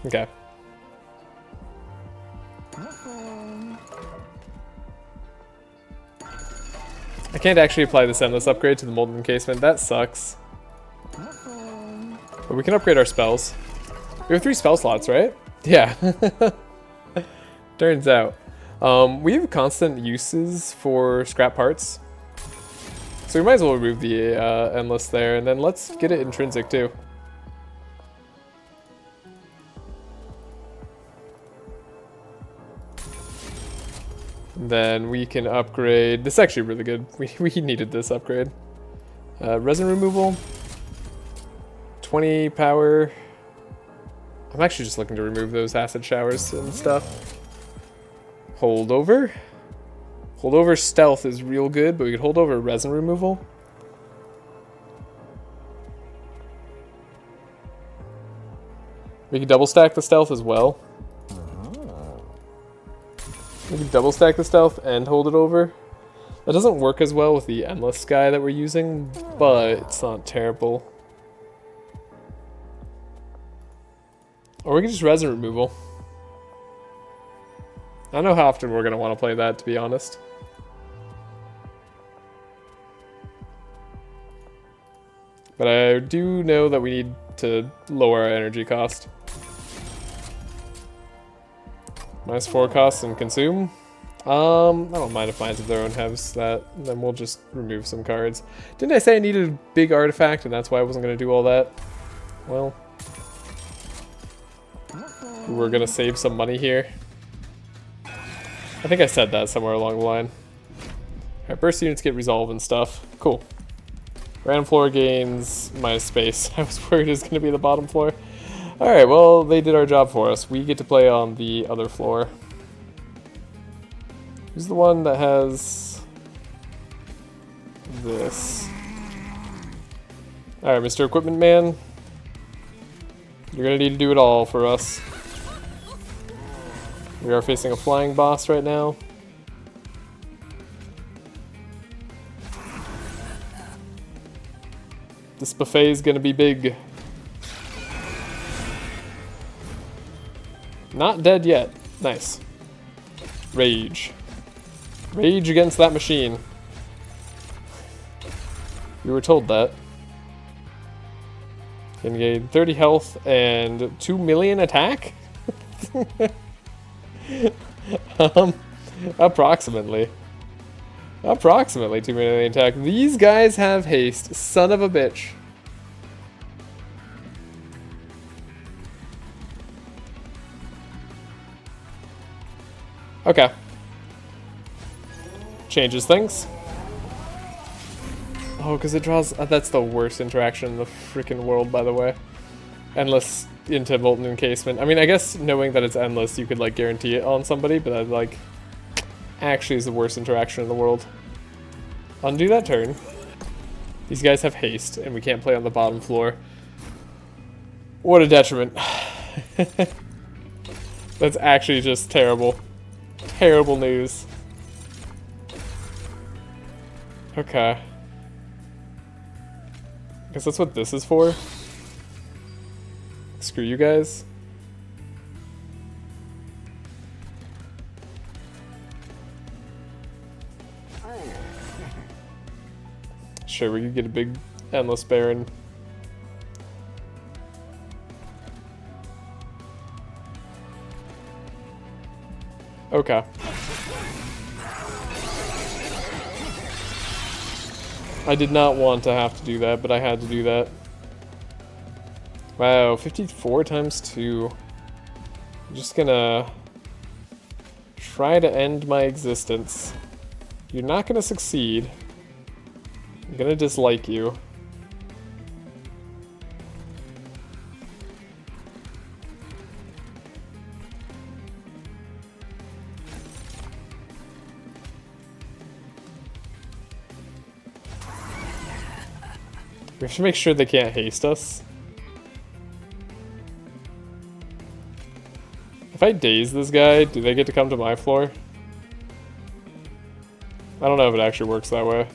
Okay. I can't actually apply this endless upgrade to the Molten Encasement. That sucks. But we can upgrade our spells. We have 3 spell slots, right? Yeah. Turns out. We have constant uses for scrap parts. So we might as well remove the endless there, and then let's get it intrinsic too. Then we can upgrade. This is actually really good. We needed this upgrade. Resin removal. 20 power. I'm actually just looking to remove those acid showers and stuff. Holdover. Holdover stealth is real good, but we could hold over resin removal. We can double stack the stealth as well. We can double stack the stealth and hold it over. That doesn't work as well with the endless guy that we're using, but it's not terrible. Or we can just resin removal. I don't know how often we're going to want to play that, to be honest. But I do know that we need to lower our energy cost. -4 cost and consume. I don't mind if mines of their own have that. Then we'll just remove some cards. Didn't I say I needed a big artifact and that's why I wasn't going to do all that? Well, we're going to save some money here. I think I said that somewhere along the line. Alright, burst units get resolve and stuff. Cool. Random floor gains minus space. I was worried it was going to be the bottom floor. Alright, well, they did our job for us. We get to play on the other floor. Who's the one that has this? Alright, Mr. Equipment Man. You're gonna need to do it all for us. We are facing a flying boss right now. This buffet is gonna be big. Not dead yet. Nice. Rage. Rage against that machine. We were told that. Can gain 30 health and 2 million attack? Approximately. Approximately 2 million attack. These guys have haste. Son of a bitch. Okay. Changes things. Oh, because it draws... that's the worst interaction in the freaking world, by the way. Endless into Molten Encasement. I mean, I guess knowing that it's endless, you could, like, guarantee it on somebody, but that, like, actually is the worst interaction in the world. Undo that turn. These guys have haste, and we can't play on the bottom floor. What a detriment. That's actually just terrible. Terrible news. Okay. Guess that's what this is for. Screw you guys. Sure, we could get a big endless baron. Okay. I did not want to have to do that, but I had to do that. Wow, 54 times 2. I'm just gonna try to end my existence. You're not gonna succeed. I'm gonna dislike you. We should make sure they can't haste us. If I daze this guy, do they get to come to my floor? I don't know if it actually works that way.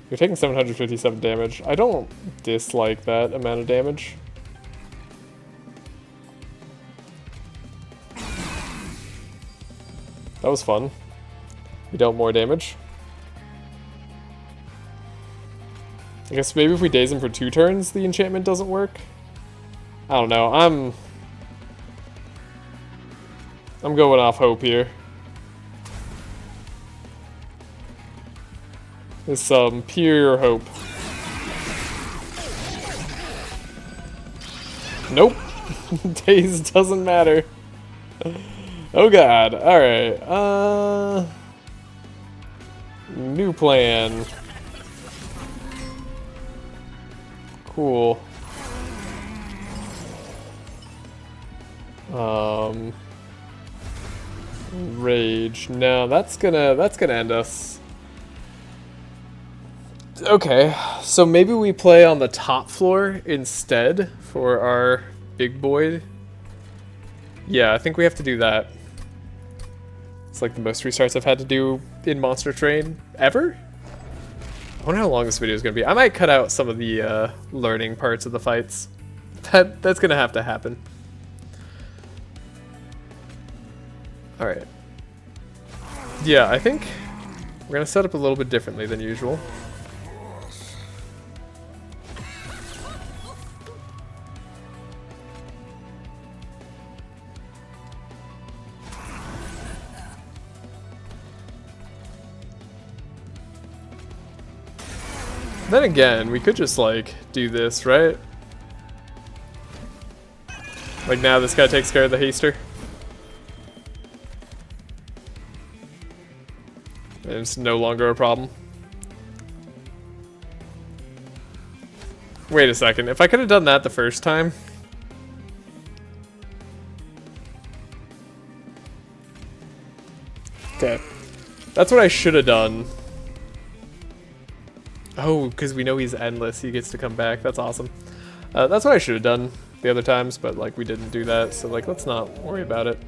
You're taking 757 damage. I don't dislike that amount of damage. That was fun. We dealt more damage. I guess maybe if we daze him for 2 turns, the enchantment doesn't work? I don't know. I'm going off hope here. There's some pure hope. Nope. Daze doesn't matter. Oh god. Alright. New plan. Cool. Rage. No, that's gonna end us. Okay, so maybe we play on the top floor instead for our big boy. Yeah, I think we have to do that. It's like the most restarts I've had to do in Monster Train ever. I wonder how long this video is going to be. I might cut out some of the learning parts of the fights. That's going to have to happen. Alright. Yeah, I think we're going to set up a little bit differently than usual. Then again, we could just, like, do this, right? Like, now this guy takes care of the haster. And it's no longer a problem. Wait a second, if I could have done that the first time... Okay. That's what I should have done. Oh, because we know he's endless, he gets to come back. That's awesome. That's what I should have done the other times, but like we didn't do that, so like let's not worry about it.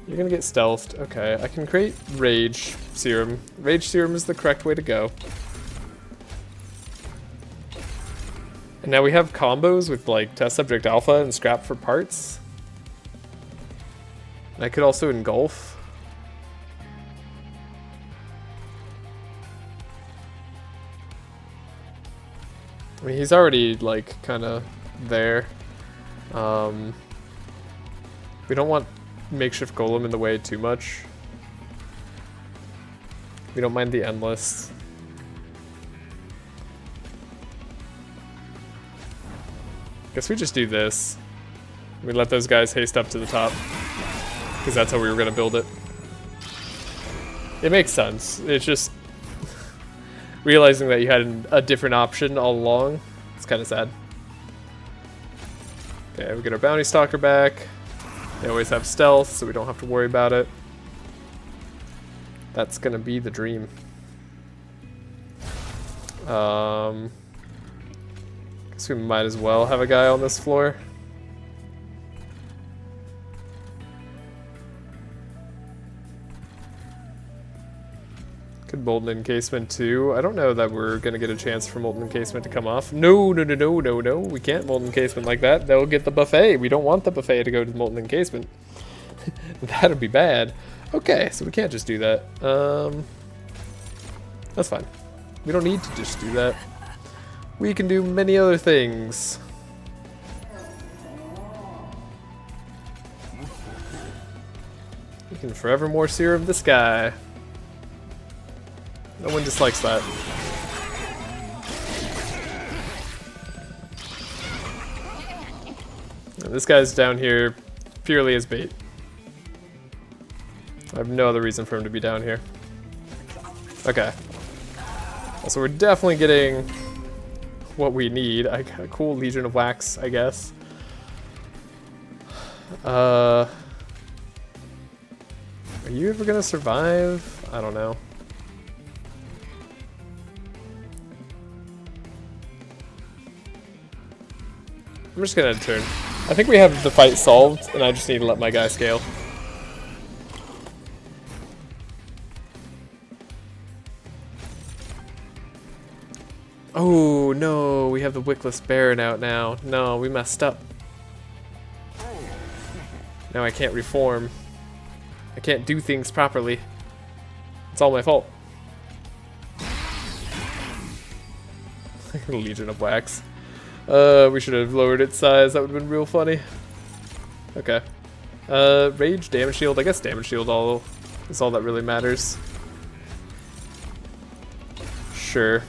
You're gonna get stealthed. Okay, I can create Rage Serum. Rage Serum is the correct way to go. And now we have combos with like Test Subject Alpha and Scrap for parts. And I could also engulf. I mean, he's already, like, kind of there. We don't want Makeshift Golem in the way too much. We don't mind the Endless. Guess we just do this. We let those guys haste up to the top. Because that's how we were going to build it. It makes sense. It's just... realizing that you had a different option all along, it's kind of sad. Okay, we get our Bounty Stalker back. They always have stealth, so we don't have to worry about it. That's gonna be the dream. Guess we might as well have a guy on this floor. Could Molten Encasement too. I don't know that we're gonna get a chance for Molten Encasement to come off. No. We can't Molten Encasement like that. They'll get the buffet. We don't want the buffet to go to the Molten Encasement. That'd be bad. Okay, so we can't just do that. That's fine. We don't need to just do that. We can do many other things. We can forevermore Serum this guy. No one dislikes that. And this guy's down here purely as bait. I have no other reason for him to be down here. Okay. So we're definitely getting what we need. I got a cool Legion of Wax, I guess. Are you ever gonna survive? I don't know. I'm just gonna end turn. I think we have the fight solved, and I just need to let my guy scale. Oh no, we have the Wickless Baron out now. No, we messed up. Now I can't reform. I can't do things properly. It's all my fault. Legion of Wax. We should have lowered its size. That would have been real funny. Okay. Rage, damage shield. I guess damage shield is all that really matters. Sure.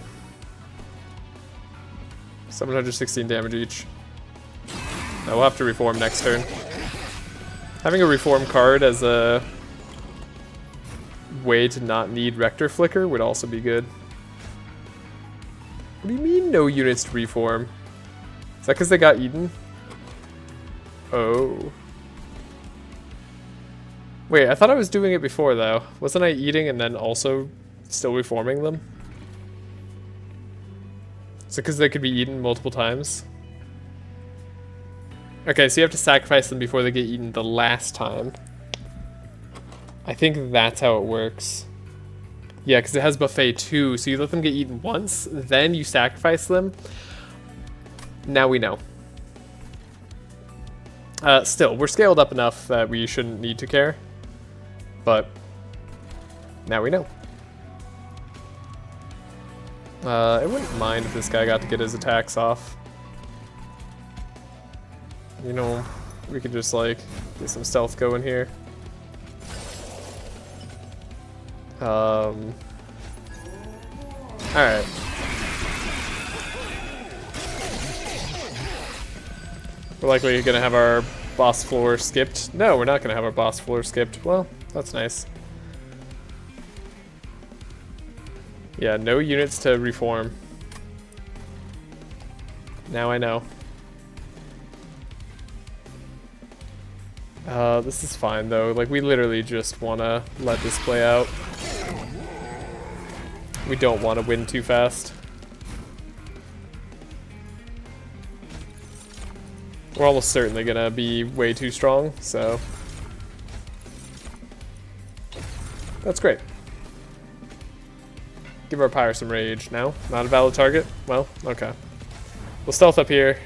716 damage each. Now we'll have to reform next turn. Having a reform card as a way to not need Rector Flicker would also be good. What do you mean no units to reform? Is that because they got eaten? Oh. Wait, I thought I was doing it before though. Wasn't I eating and then also still reforming them? Is it because they could be eaten multiple times? Okay, so you have to sacrifice them before they get eaten the last time. I think that's how it works. Yeah, because it has buffet too, so you let them get eaten once, then you sacrifice them. Now we know. Still, we're scaled up enough that we shouldn't need to care. But now we know. I wouldn't mind if this guy got to get his attacks off. You know, we could just like get some stealth going here. Alright. We're likely gonna have our boss floor skipped. No, we're not gonna have our boss floor skipped. Well, that's nice. Yeah, no units to reform. Now I know. This is fine though. Like, we literally just wanna let this play out. We don't want to win too fast. We're almost certainly gonna be way too strong, so that's great. Give our pyre some rage. No? Not a valid target? Well, okay. We'll stealth up here.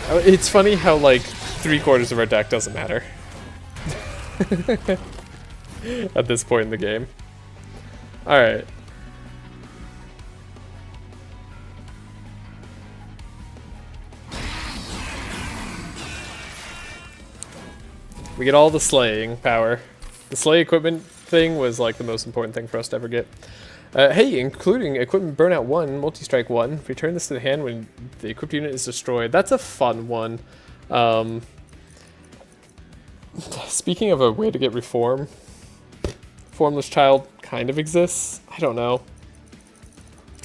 It's funny how, like, 3/4 of our deck doesn't matter. At this point in the game. Alright. We get all the slaying power. The slay equipment thing was like the most important thing for us to ever get. Hey, including equipment burnout 1, multi-strike 1. Return this to the hand when the equipped unit is destroyed. That's a fun one. Speaking of a way to get reform, Formless Child kind of exists. I don't know.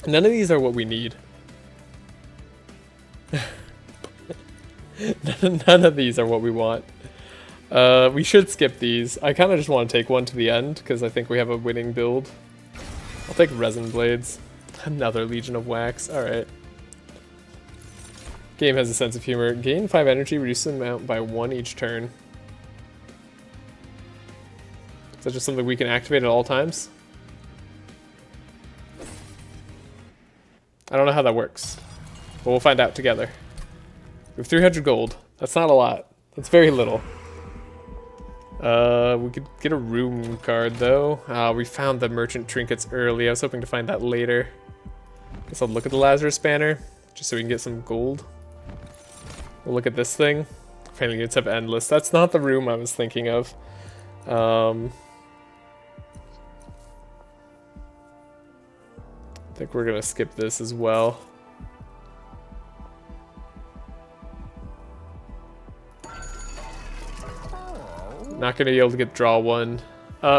None of these are what we need. None of these are what we want. We should skip these. I kind of just want to take one to the end because I think we have a winning build. I'll take Resin Blades. Another Legion of Wax. Alright. Game has a sense of humor. Gain 5 energy, reduce the amount by 1 each turn. Is that just something we can activate at all times? I don't know how that works, but we'll find out together. We have 300 gold. That's not a lot. That's very little. We could get a room card though. We found the merchant trinkets early. I was hoping to find that later. Guess I'll look at the Lazarus banner just so we can get some gold. We'll look at this thing. Failing units have endless. That's not the room I was thinking of. I think we're gonna skip this as well. Not gonna be able to get draw 1.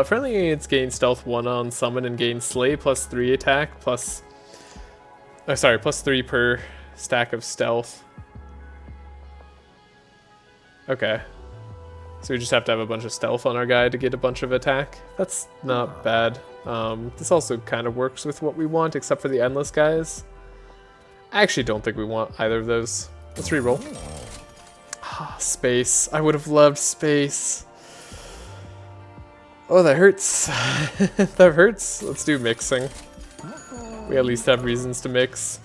Friendly units gain stealth 1 on summon and gain slay plus 3 attack plus... Oh, sorry, plus 3 per stack of stealth. Okay. So we just have to have a bunch of stealth on our guy to get a bunch of attack. That's not bad. This also kind of works with what we want, except for the endless guys. I actually don't think we want either of those. Let's reroll. Space. I would have loved space. Oh, that hurts. That hurts. Let's do mixing. We at least have reasons to mix.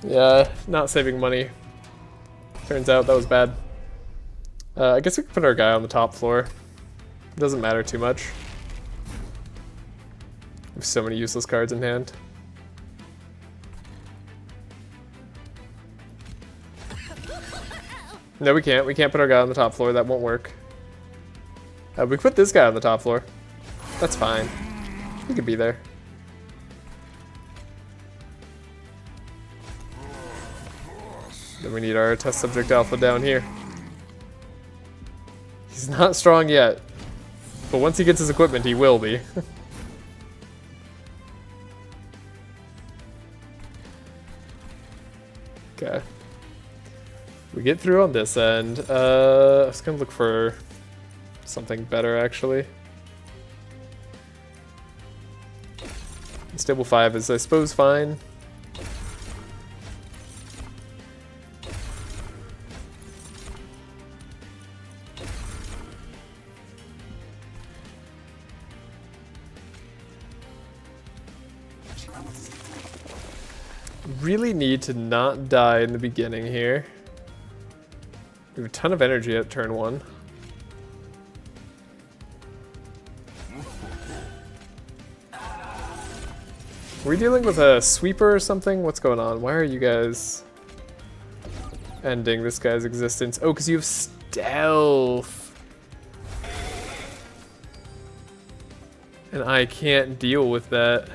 Yeah, not saving money. Turns out that was bad. I guess we can put our guy on the top floor. It doesn't matter too much. We have so many useless cards in hand. No, we can't. We can't put our guy on the top floor. That won't work. We put this guy on the top floor. That's fine. He could be there. Then we need our test subject alpha down here. He's not strong yet, but once he gets his equipment, he will be. Okay. We get through on this end. I was gonna look for something better, actually. Stable 5 is, I suppose, fine. Really need to not die in the beginning here. We have a ton of energy at turn 1. Are we dealing with a sweeper or something? What's going on? Why are you guys ending this guy's existence? Oh, because you have stealth. And I can't deal with that.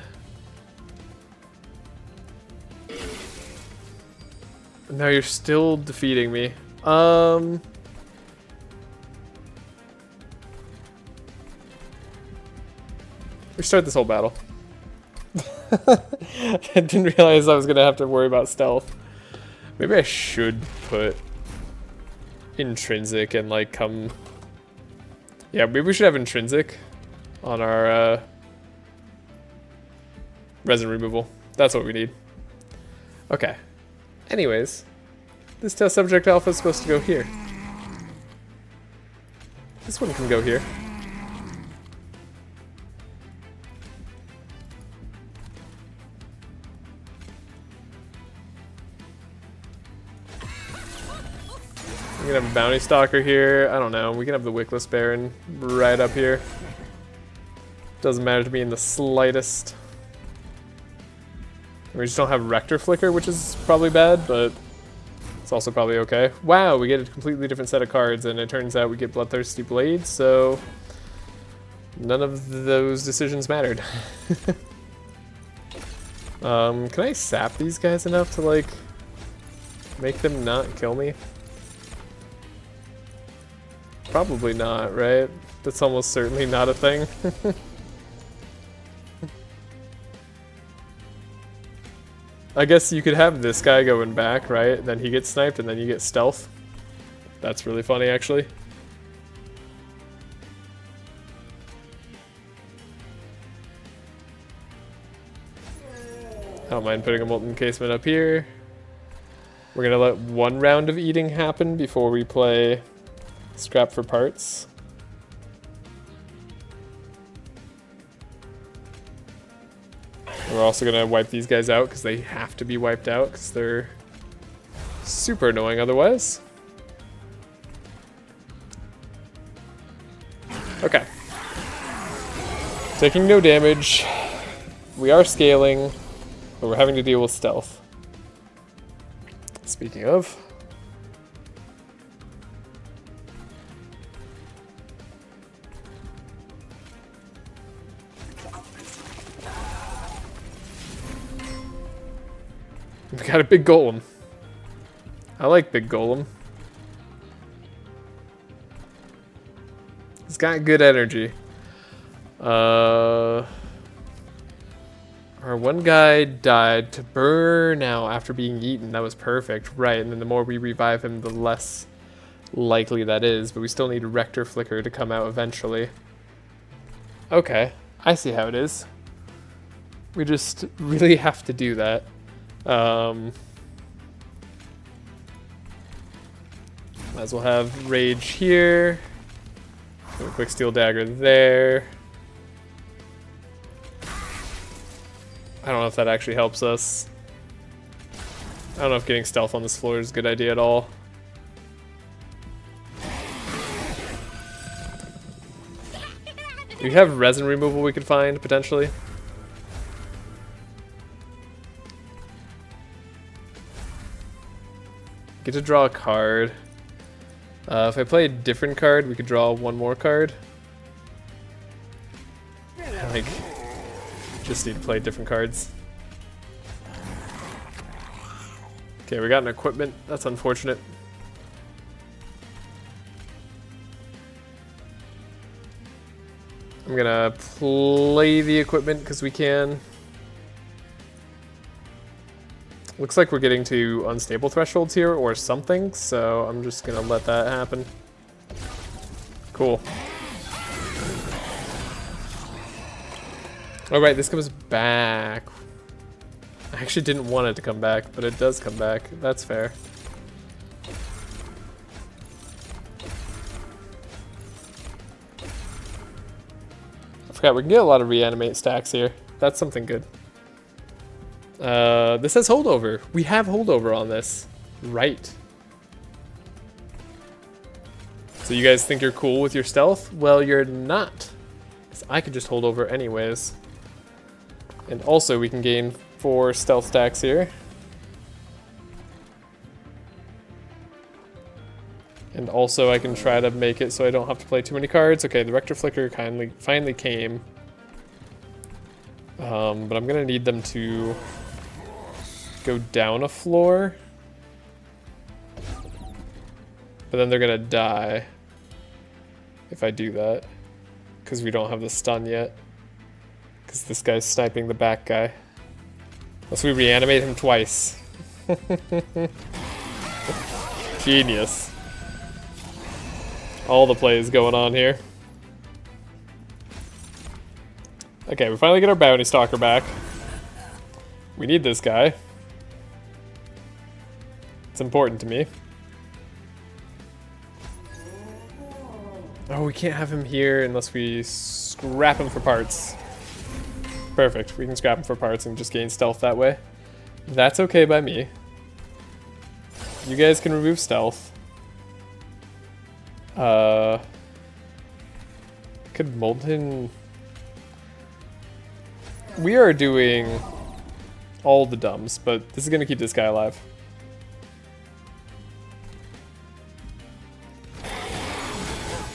Now you're still defeating me. Restart this whole battle. I didn't realize I was gonna have to worry about stealth. Maybe I should put intrinsic and like come. Yeah, maybe we should have intrinsic on our resin removal. That's what we need. Okay. Anyways, this test subject alpha is supposed to go here. This one can go here. We can have a bounty stalker here. I don't know. We can have the wickless baron right up here. Doesn't matter to me in the slightest. We just don't have Rector Flicker, which is probably bad, but it's also probably okay. Wow, we get a completely different set of cards, and it turns out we get Bloodthirsty Blade, so none of those decisions mattered. Can I sap these guys enough to, like, make them not kill me? Probably not, right? That's almost certainly not a thing. I guess you could have this guy going back, right? Then he gets sniped and then you get stealth. That's really funny, actually. I don't mind putting a molten casement up here. We're gonna let one round of eating happen before we play scrap for parts. We're also gonna wipe these guys out because they have to be wiped out because they're super annoying otherwise. Okay. Taking no damage. We are scaling, but we're having to deal with stealth. Speaking of. We got a big golem. I like big golem. He's got good energy. Our one guy died to burn out after being eaten. That was perfect. Right, and then the more we revive him, the less likely that is. But we still need Rector Flicker to come out eventually. Okay, I see how it is. We just really have to do that. Might as well have Rage here. A quick Steel Dagger there. I don't know if that actually helps us. I don't know if getting stealth on this floor is a good idea at all. We have resin removal we could find, potentially. Get to draw a card. If I play a different card, we could draw one more card. Like, just need to play different cards. Okay, we got an equipment. That's unfortunate. I'm gonna play the equipment because we can. Looks like we're getting to unstable thresholds here or something, so I'm just gonna let that happen. Cool. Alright, this comes back. I actually didn't want it to come back, but it does come back. That's fair. I forgot we can get a lot of reanimate stacks here. That's something good. This has holdover. We have holdover on this. Right. So you guys think you're cool with your stealth? Well, you're not. Because I could just hold over anyways. And also we can gain 4 stealth stacks here. And also I can try to make it so I don't have to play too many cards. Okay, the Rector Flicker finally came. But I'm gonna need them to go down a floor. But then they're gonna die if I do that. Because we don't have the stun yet. Because this guy's sniping the back guy. Unless we reanimate him twice. Genius. All the plays going on here. Okay, we finally get our bounty stalker back. We need this guy. It's important to me. Oh, we can't have him here unless we scrap him for parts. Perfect. We can scrap him for parts and just gain stealth that way. That's okay by me. You guys can remove stealth. Could Molten... We are doing all the dumbs, but this is going to keep this guy alive.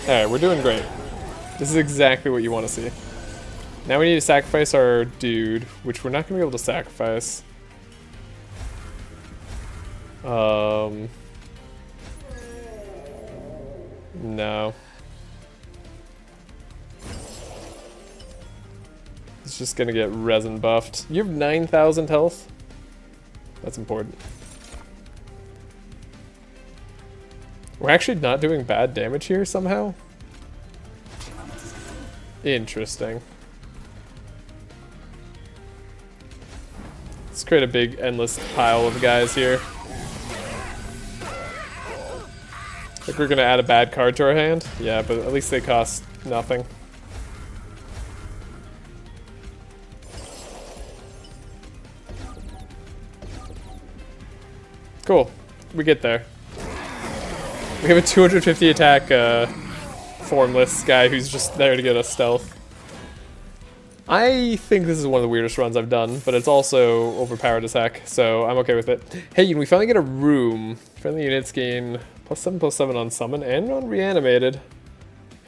Alright, we're doing great. This is exactly what you want to see. Now we need to sacrifice our dude, which we're not going to be able to sacrifice. No. It's just gonna get resin buffed. You have 9,000 health? That's important. We're actually not doing bad damage here somehow? Interesting. Let's create a big endless pile of guys here. I think we're gonna add a bad card to our hand. Yeah, but at least they cost nothing. Cool. We get there. We have a 250 attack formless guy who's just there to get us stealth. I think this is one of the weirdest runs I've done, but it's also overpowered as heck, so I'm okay with it. Hey, we finally get a room. Friendly units gain +7/+7 on summon and on reanimated.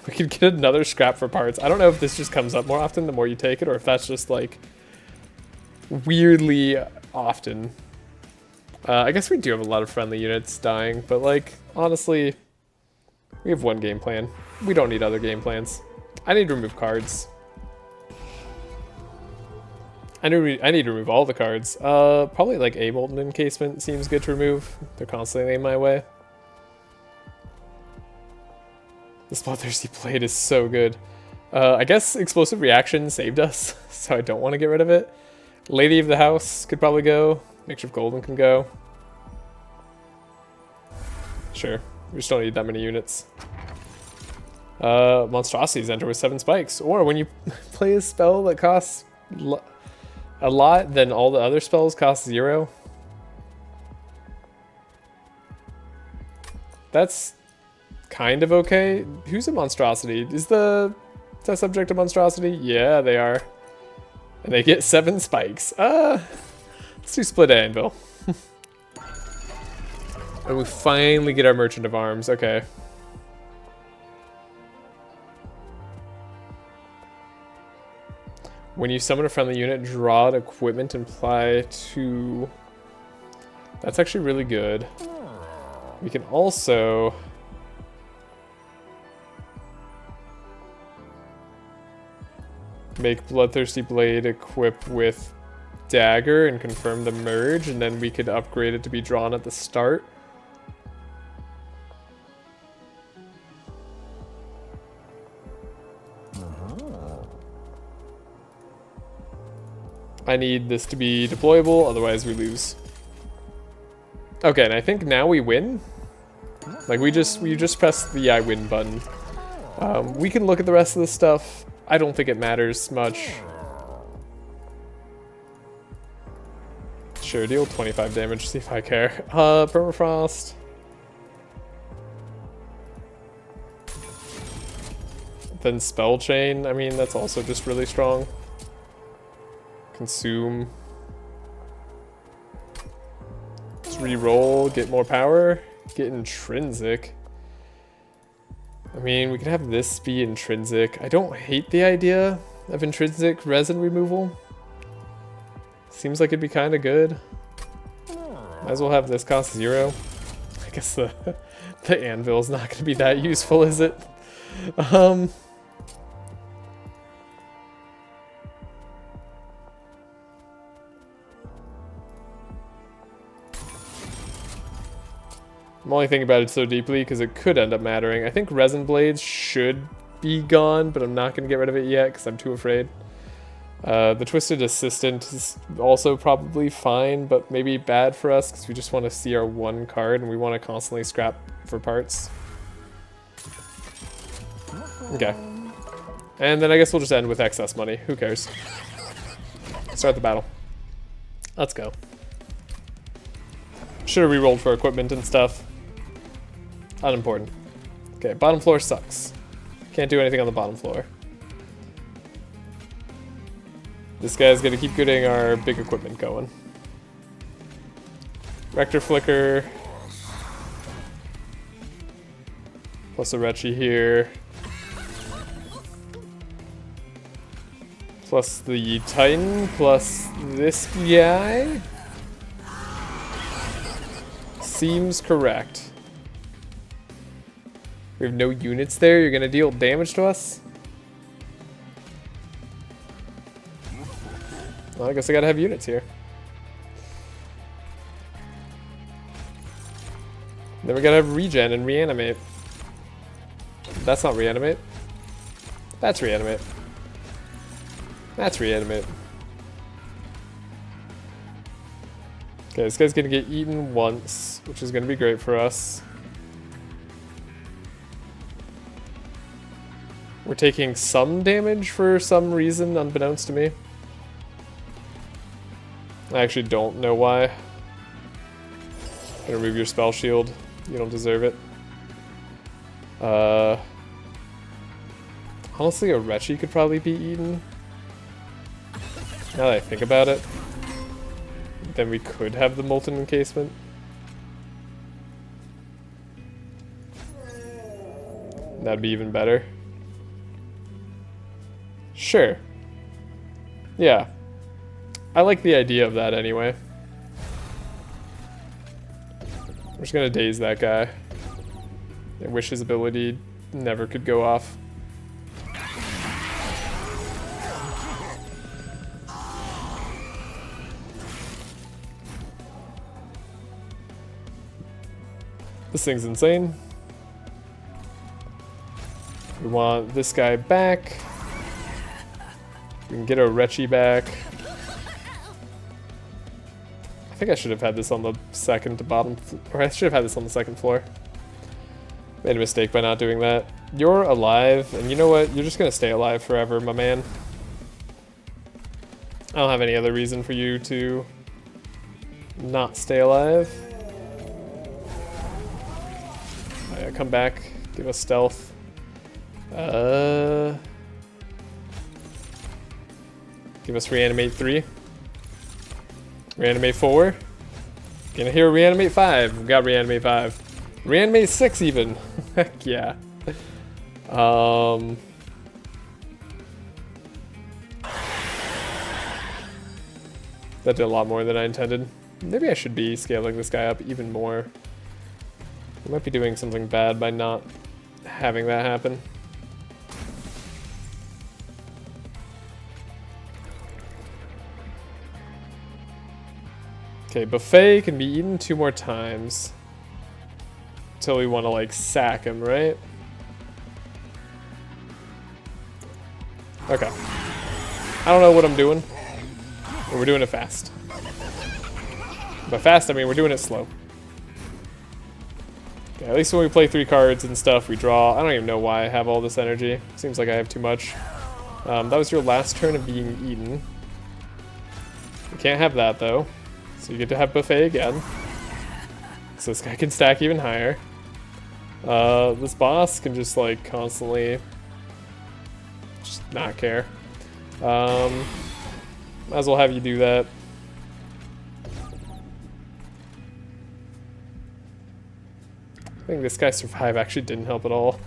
We could get another scrap for parts. I don't know if this just comes up more often the more you take it, or if that's just like weirdly often. I guess we do have a lot of friendly units dying, but like, honestly, we have one game plan. We don't need other game plans. I need to remove cards. I need to remove all the cards. Probably like a Molten Encasement seems good to remove. They're constantly in my way. This Bloodthirsty Blade is so good. I guess Explosive Reaction saved us, so I don't want to get rid of it. Lady of the House could probably go. Mixture of Golden can go. Sure, we just don't need that many units. Monstrosities enter with 7 spikes. Or when you play a spell that costs a lot, then all the other spells cost 0. That's kind of okay. Who's a monstrosity? Is the test subject a monstrosity? Yeah, they are. And they get 7 spikes. Let's do Split Anvil. And we finally get our Merchant of Arms. Okay. When you summon a friendly unit, draw an equipment and apply 2. That's actually really good. We can also... make Bloodthirsty Blade equip with Dagger and confirm the merge, and then we could upgrade it to be drawn at the start. I need this to be deployable, otherwise we lose. Okay, and I think now we win. Like we just press the I win button. We can look at the rest of this stuff. I don't think it matters much. Sure, deal 25 damage, see if I care. Permafrost. Then Spell Chain, I mean, that's also just really strong. Consume. Just re-roll, get more power, get intrinsic. I mean, we could have this be intrinsic. I don't hate the idea of intrinsic resin removal. Seems like it'd be kind of good. Might as well have this cost 0. I guess the anvil's not going to be that useful, is it? I'm only thinking about it so deeply because it could end up mattering. I think resin blades should be gone, but I'm not going to get rid of it yet because I'm too afraid. The Twisted Assistant is also probably fine, but maybe bad for us because we just want to see our one card and we want to constantly scrap for parts. Okay. And then I guess we'll just end with excess money. Who cares? Start the battle. Let's go. Should have re-rolled for equipment and stuff. Unimportant. Okay, bottom floor sucks. Can't do anything on the bottom floor. This guy's gonna keep getting our big equipment going. Rector Flicker. Plus a Retchie here. Plus the Titan, plus this guy. Seems correct. We have no units there, you're gonna deal damage to us? Well, I guess I gotta have units here. Then we gotta have regen and reanimate. That's not reanimate. That's reanimate. That's reanimate. Okay, this guy's gonna get eaten once, which is gonna be great for us. We're taking some damage for some reason, unbeknownst to me. I actually don't know why. Remove your spell shield. You don't deserve it. Honestly, a Retchie could probably be eaten. Now that I think about it. Then we could have the Molten Encasement. That'd be even better. Sure. Yeah. I like the idea of that anyway. We're just gonna daze that guy. I wish his ability never could go off. This thing's insane. We want this guy back. We can get our Retchie back. I think I should have had this on the second to bottom, or I should have had this on the second floor. Made a mistake by not doing that. You're alive, and you know what? You're just gonna stay alive forever, my man. I don't have any other reason for you to not stay alive. Yeah, come back, give us stealth. Give us reanimate 3. Reanimate 4. Gonna hear reanimate 5. We got reanimate 5. Reanimate 6 even. Heck yeah. That did a lot more than I intended. Maybe I should be scaling this guy up even more. I might be doing something bad by not having that happen. Okay, Buffet can be eaten 2 more times. Until we want to, like, sack him, right? Okay. I don't know what I'm doing. But we're doing it fast. By fast, I mean we're doing it slow. Okay, at least when we play 3 cards and stuff, we draw. I don't even know why I have all this energy. Seems like I have too much. That was your last turn of being eaten. We can't have that, though. So you get to have buffet again. So this guy can stack even higher. This boss can just like constantly just not care. Might as well have you do that. I think this guy survive actually didn't help at all.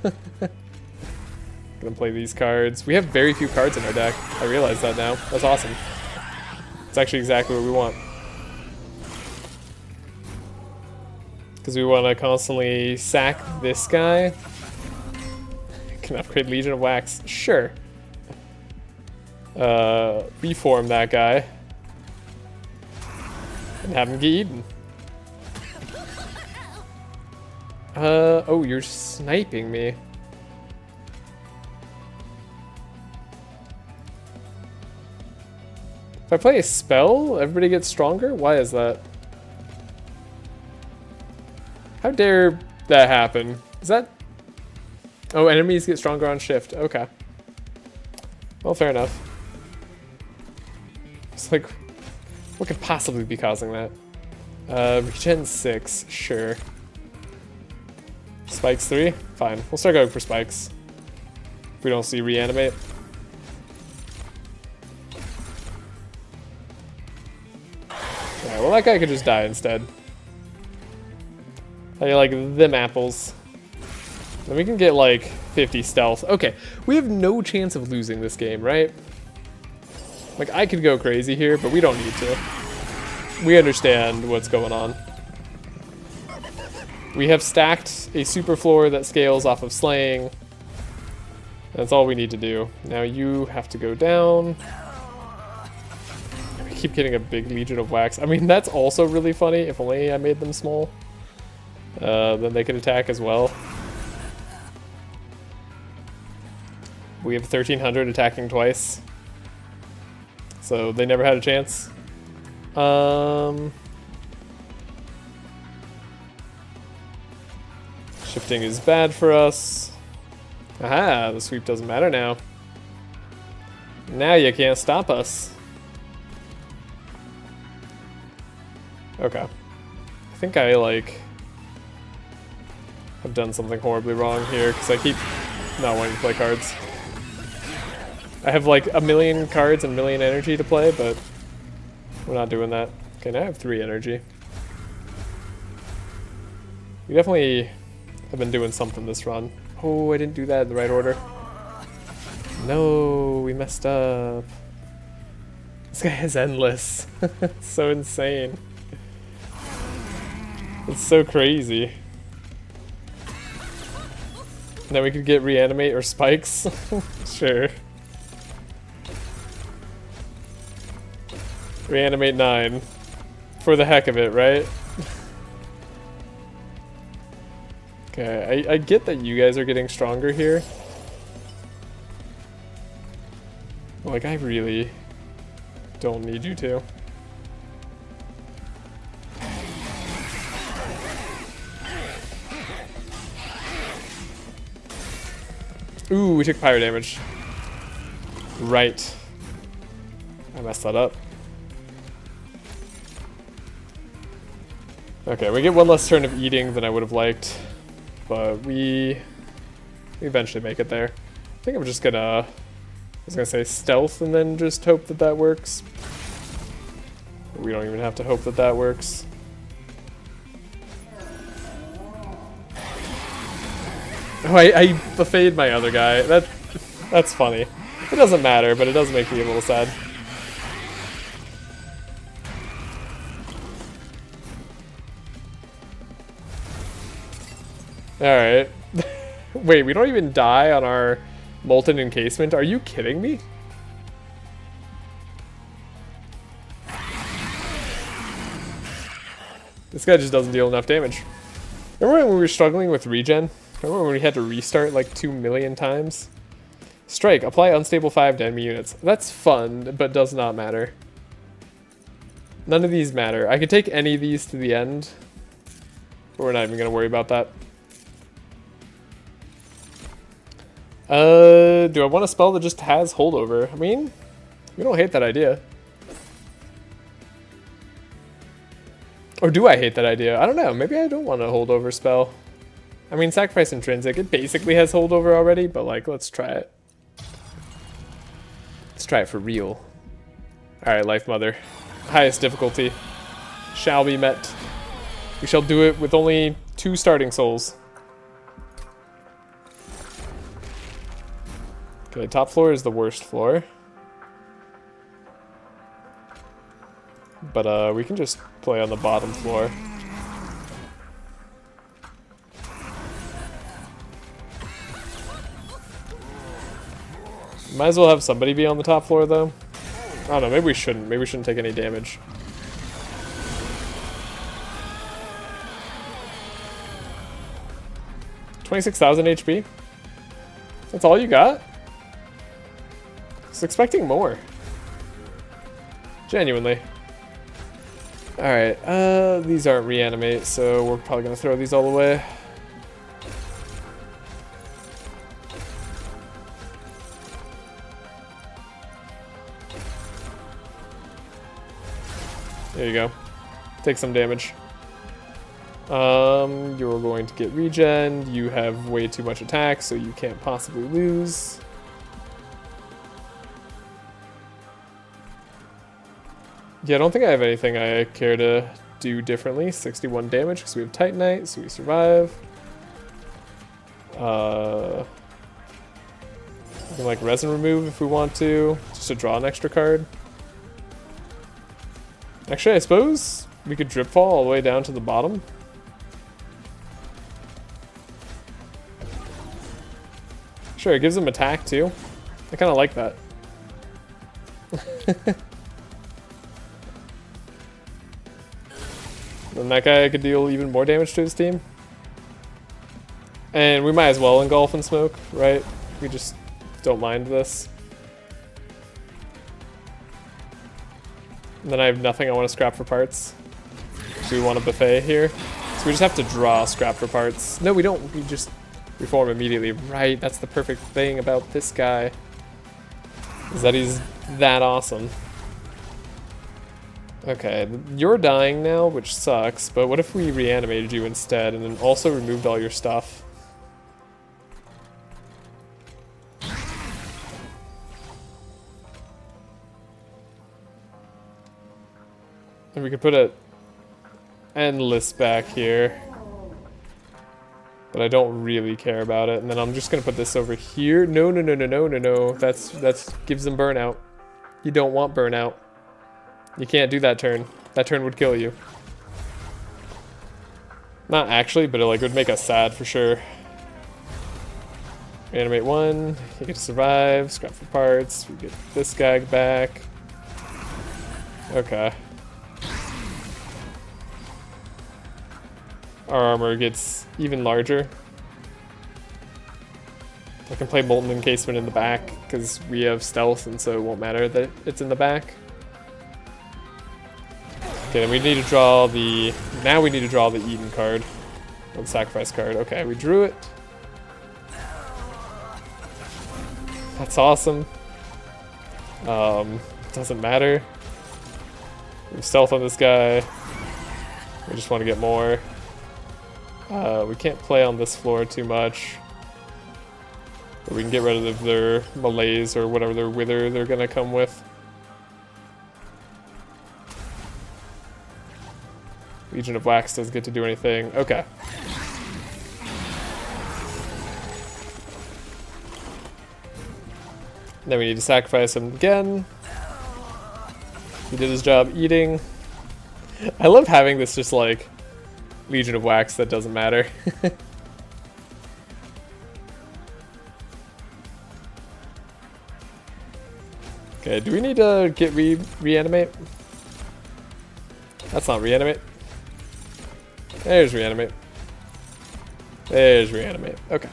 Gonna play these cards. We have very few cards in our deck. I realize that now. That's awesome. It's actually exactly what we want. Because we want to constantly sack this guy. Can upgrade Legion of Wax. Sure. Reform that guy. And have him get eaten. Oh, you're sniping me. If I play a spell, everybody gets stronger? Why is that? How dare that happen? Is that... Oh, enemies get stronger on shift. Okay. Well, fair enough. It's like... What could possibly be causing that? Regen 6. Sure. Spikes 3? Fine. We'll start going for spikes. If we don't see reanimate. Alright, well that guy could just die instead. How do you like them apples? Then we can get like 50 stealth. Okay, we have no chance of losing this game, right? Like I could go crazy here, but we don't need to. We understand what's going on. We have stacked a super floor that scales off of slaying. That's all we need to do. Now you have to go down. We keep getting a big Legion of Wax. I mean, that's also really funny. If only I made them small. Then they could attack as well. We have 1300 attacking twice. So they never had a chance. Shifting is bad for us. Aha, the sweep doesn't matter now. Now you can't stop us. Okay. I think I, like, have done something horribly wrong here, because I keep not wanting to play cards. I have, like, a million cards and a million energy to play, but we're not doing that. Okay, now I have 3 energy. We definitely have been doing something this run. Oh, I didn't do that in the right order. No, we messed up. This guy is endless. It's so insane. It's so crazy. Now we could get reanimate or spikes. Sure. Reanimate 9. For the heck of it, right? Okay, I get that you guys are getting stronger here. Like, I really don't need you to. Ooh, we took pyro damage. Right. I messed that up. Okay, we get one less turn of eating than I would have liked. But we eventually make it there. I think I'm just gonna... I was gonna say stealth and then just hope that that works. We don't even have to hope that that works. Oh, I buffeted my other guy. That's funny. It doesn't matter, but it does make me a little sad. Alright. Wait, we don't even die on our molten encasement? Are you kidding me? This guy just doesn't deal enough damage. Remember when we were struggling with regen? Remember when we had to restart like 2 million times? Strike. Apply unstable 5 to enemy units. That's fun, but does not matter. None of these matter. I could take any of these to the end, but we're not even going to worry about that. Do I want a spell that just has holdover? I mean, we don't hate that idea. Or do I hate that idea? I don't know. Maybe I don't want a holdover spell. I mean, sacrifice intrinsic. It basically has holdover already, but like, let's try it. Let's try it for real. Alright, Life Mother. Highest difficulty. Shall be met. We shall do it with only 2 starting souls. Okay, top floor is the worst floor. But we can just play on the bottom floor. Might as well have somebody be on the top floor though. I don't know, maybe we shouldn't. Maybe we shouldn't take any damage. $26,000 HP? That's all you got? I was expecting more. Genuinely. Alright, these aren't reanimate, so we're probably gonna throw these all away. There you go. Take some damage. You're going to get regen. You have way too much attack, so you can't possibly lose. Yeah, I don't think I have anything I care to do differently. 61 damage because we have Titanite, so we survive. We can like resin remove if we want to, just to draw an extra card. Actually, I suppose we could drip fall all the way down to the bottom. Sure, it gives them attack too. I kind of like that. Then that guy could deal even more damage to his team. And we might as well engulf and smoke, right? We just don't mind this. And then I have nothing I want to scrap for parts. Do we want a buffet here? So we just have to draw scrap for parts. No, we don't. We just reform immediately. Right, that's the perfect thing about this guy. Is that he's that awesome. Okay, you're dying now, which sucks, but what if we reanimated you instead and then also removed all your stuff? And we could put a endless back here. But I don't really care about it. And then I'm just gonna put this over here. No, no, no, no, no, no, no. That's gives them burnout. You don't want burnout. You can't do that turn. That turn would kill you. Not actually, but it like would make us sad for sure. Animate 1, you get to survive, scrap for parts, we get this guy back. Okay. Our armor gets even larger. I can play Molten Encasement in the back because we have stealth and so it won't matter that it's in the back. Okay, then we need to draw the... Now we need to draw the Eden card. Or the Sacrifice card. Okay, we drew it. That's awesome. Doesn't matter. We have stealth on this guy. We just want to get more. We can't play on this floor too much. But we can get rid of their malaise or whatever their wither they're gonna come with. Legion of Wax doesn't get to do anything. Okay. Then we need to sacrifice him again. He did his job eating. I love having this just like Legion of Wax that doesn't matter. Okay, do we need to get reanimate? That's not reanimate. There's reanimate. There's reanimate. Okay.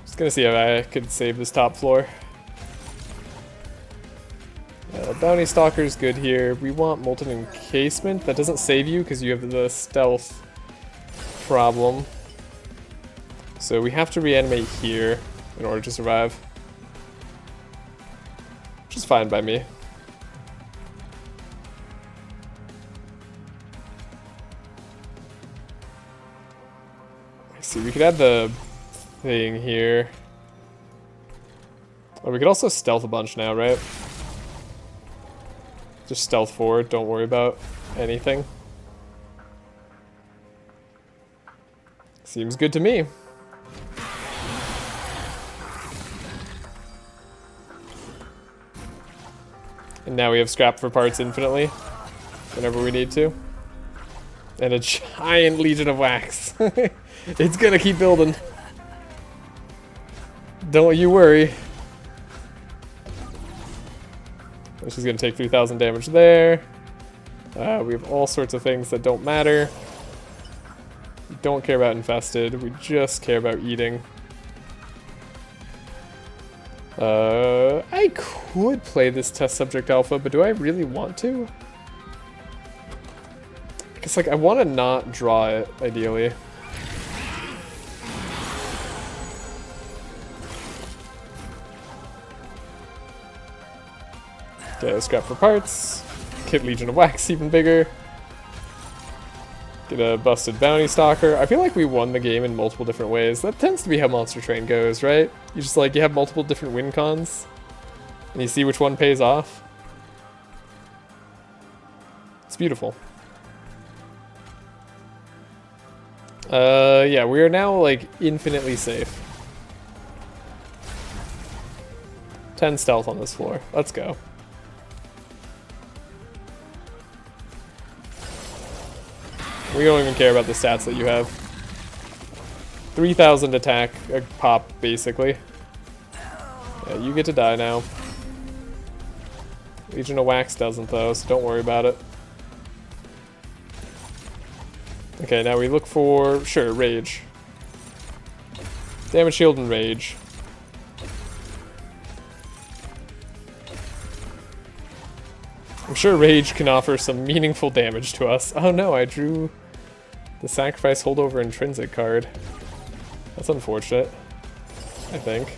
Just gonna see if I could save this top floor. Bounty Stalker's good here. We want Molten Encasement. That doesn't save you because you have the stealth problem. So we have to reanimate here in order to survive. Which is fine by me. see, we could add the thing here. Oh, we could also stealth a bunch now, right? Just stealth forward, don't worry about anything. Seems good to me. And now we have scrap for parts infinitely, whenever we need to. And a giant legion of wax. It's gonna keep building. Don't you worry. This is gonna take 3,000 damage there. We have all sorts of things that don't matter. We don't care about infested, we just care about eating. I could play this test subject alpha, but do I really want to? Because, like, I want to not draw it, ideally. Okay, scrap for parts. Get Legion of Wax even bigger. Get a busted bounty stalker. I feel like we won the game in multiple different ways. That tends to be how Monster Train goes, right? You just, like, you have multiple different win cons, and you see which one pays off. It's beautiful. Yeah, we are now, like, infinitely safe. 10 stealth on this floor. Let's go. We don't even care about the stats that you have. 3,000 attack, a pop, basically. Yeah, you get to die now. Legion of Wax doesn't, though, so don't worry about it. Okay, now we look for, sure, Rage. Damage, Shield, and Rage. I'm sure Rage can offer some meaningful damage to us. Oh no, I drew the Sacrifice Holdover Intrinsic card. That's unfortunate, I think.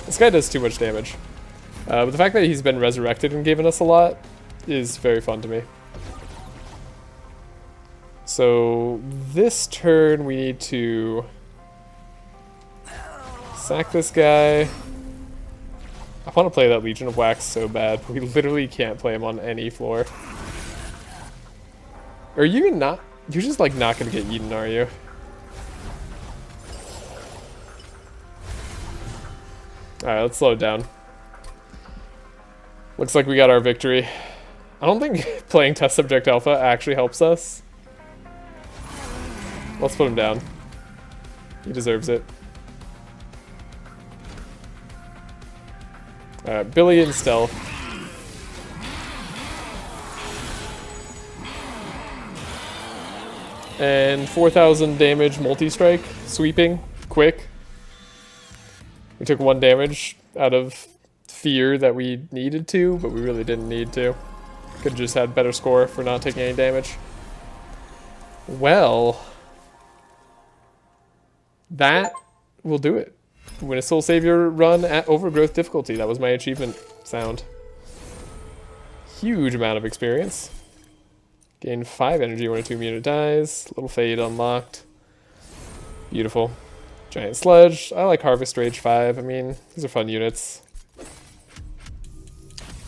This guy does too much damage. But the fact that he's been resurrected and given us a lot is very fun to me. So this turn we need to sack this guy. I want to play that Legion of Wax so bad. We literally can't play him on any floor. Are you not? You're just like not gonna get eaten, are you? Alright, let's slow it down. Looks like we got our victory. I don't think playing Test Subject Alpha actually helps us. Let's put him down. He deserves it. Alright, Billy in stealth. And 4,000 damage multi-strike, sweeping, quick. We took 1 damage out of fear that we needed to, but we really didn't need to. Could have just had better score for not taking any damage. Well, that will do it. Win a Soul Savior run at Overgrowth difficulty. That was my achievement sound. Huge amount of experience. Gain 5 energy when a 2-unit dies. Little Fade unlocked. Beautiful. Giant Sledge. I like Harvest Rage 5. I mean, these are fun units.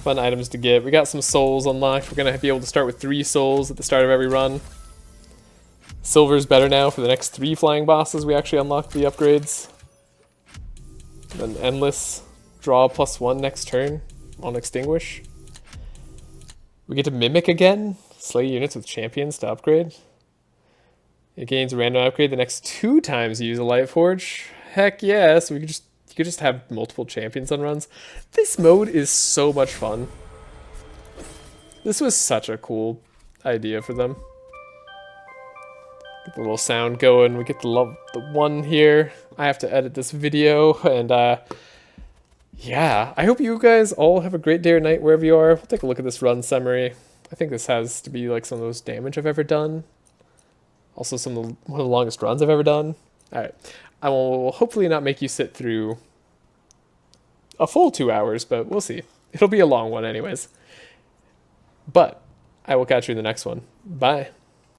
Fun items to get. We got some souls unlocked. We're going to be able to start with 3 souls at the start of every run. Silver's better now for the next 3 flying bosses. We actually unlocked the upgrades. Then Endless. Draw +1 next turn. On Extinguish. We get to Mimic again. Slay units with champions to upgrade. It gains a random upgrade the next 2 times you use a Light Forge. Heck yeah, so you could just have multiple champions on runs. This mode is so much fun. This was such a cool idea for them. Get the little sound going. We get the 1 here. I have to edit this video, and yeah, I hope you guys all have a great day or night wherever you are. We'll take a look at this run summary. I think this has to be like some of the most damage I've ever done. Also one of the longest runs I've ever done. Alright, I will hopefully not make you sit through a full 2 hours, but we'll see. It'll be a long one anyways. But I will catch you in the next one. Bye.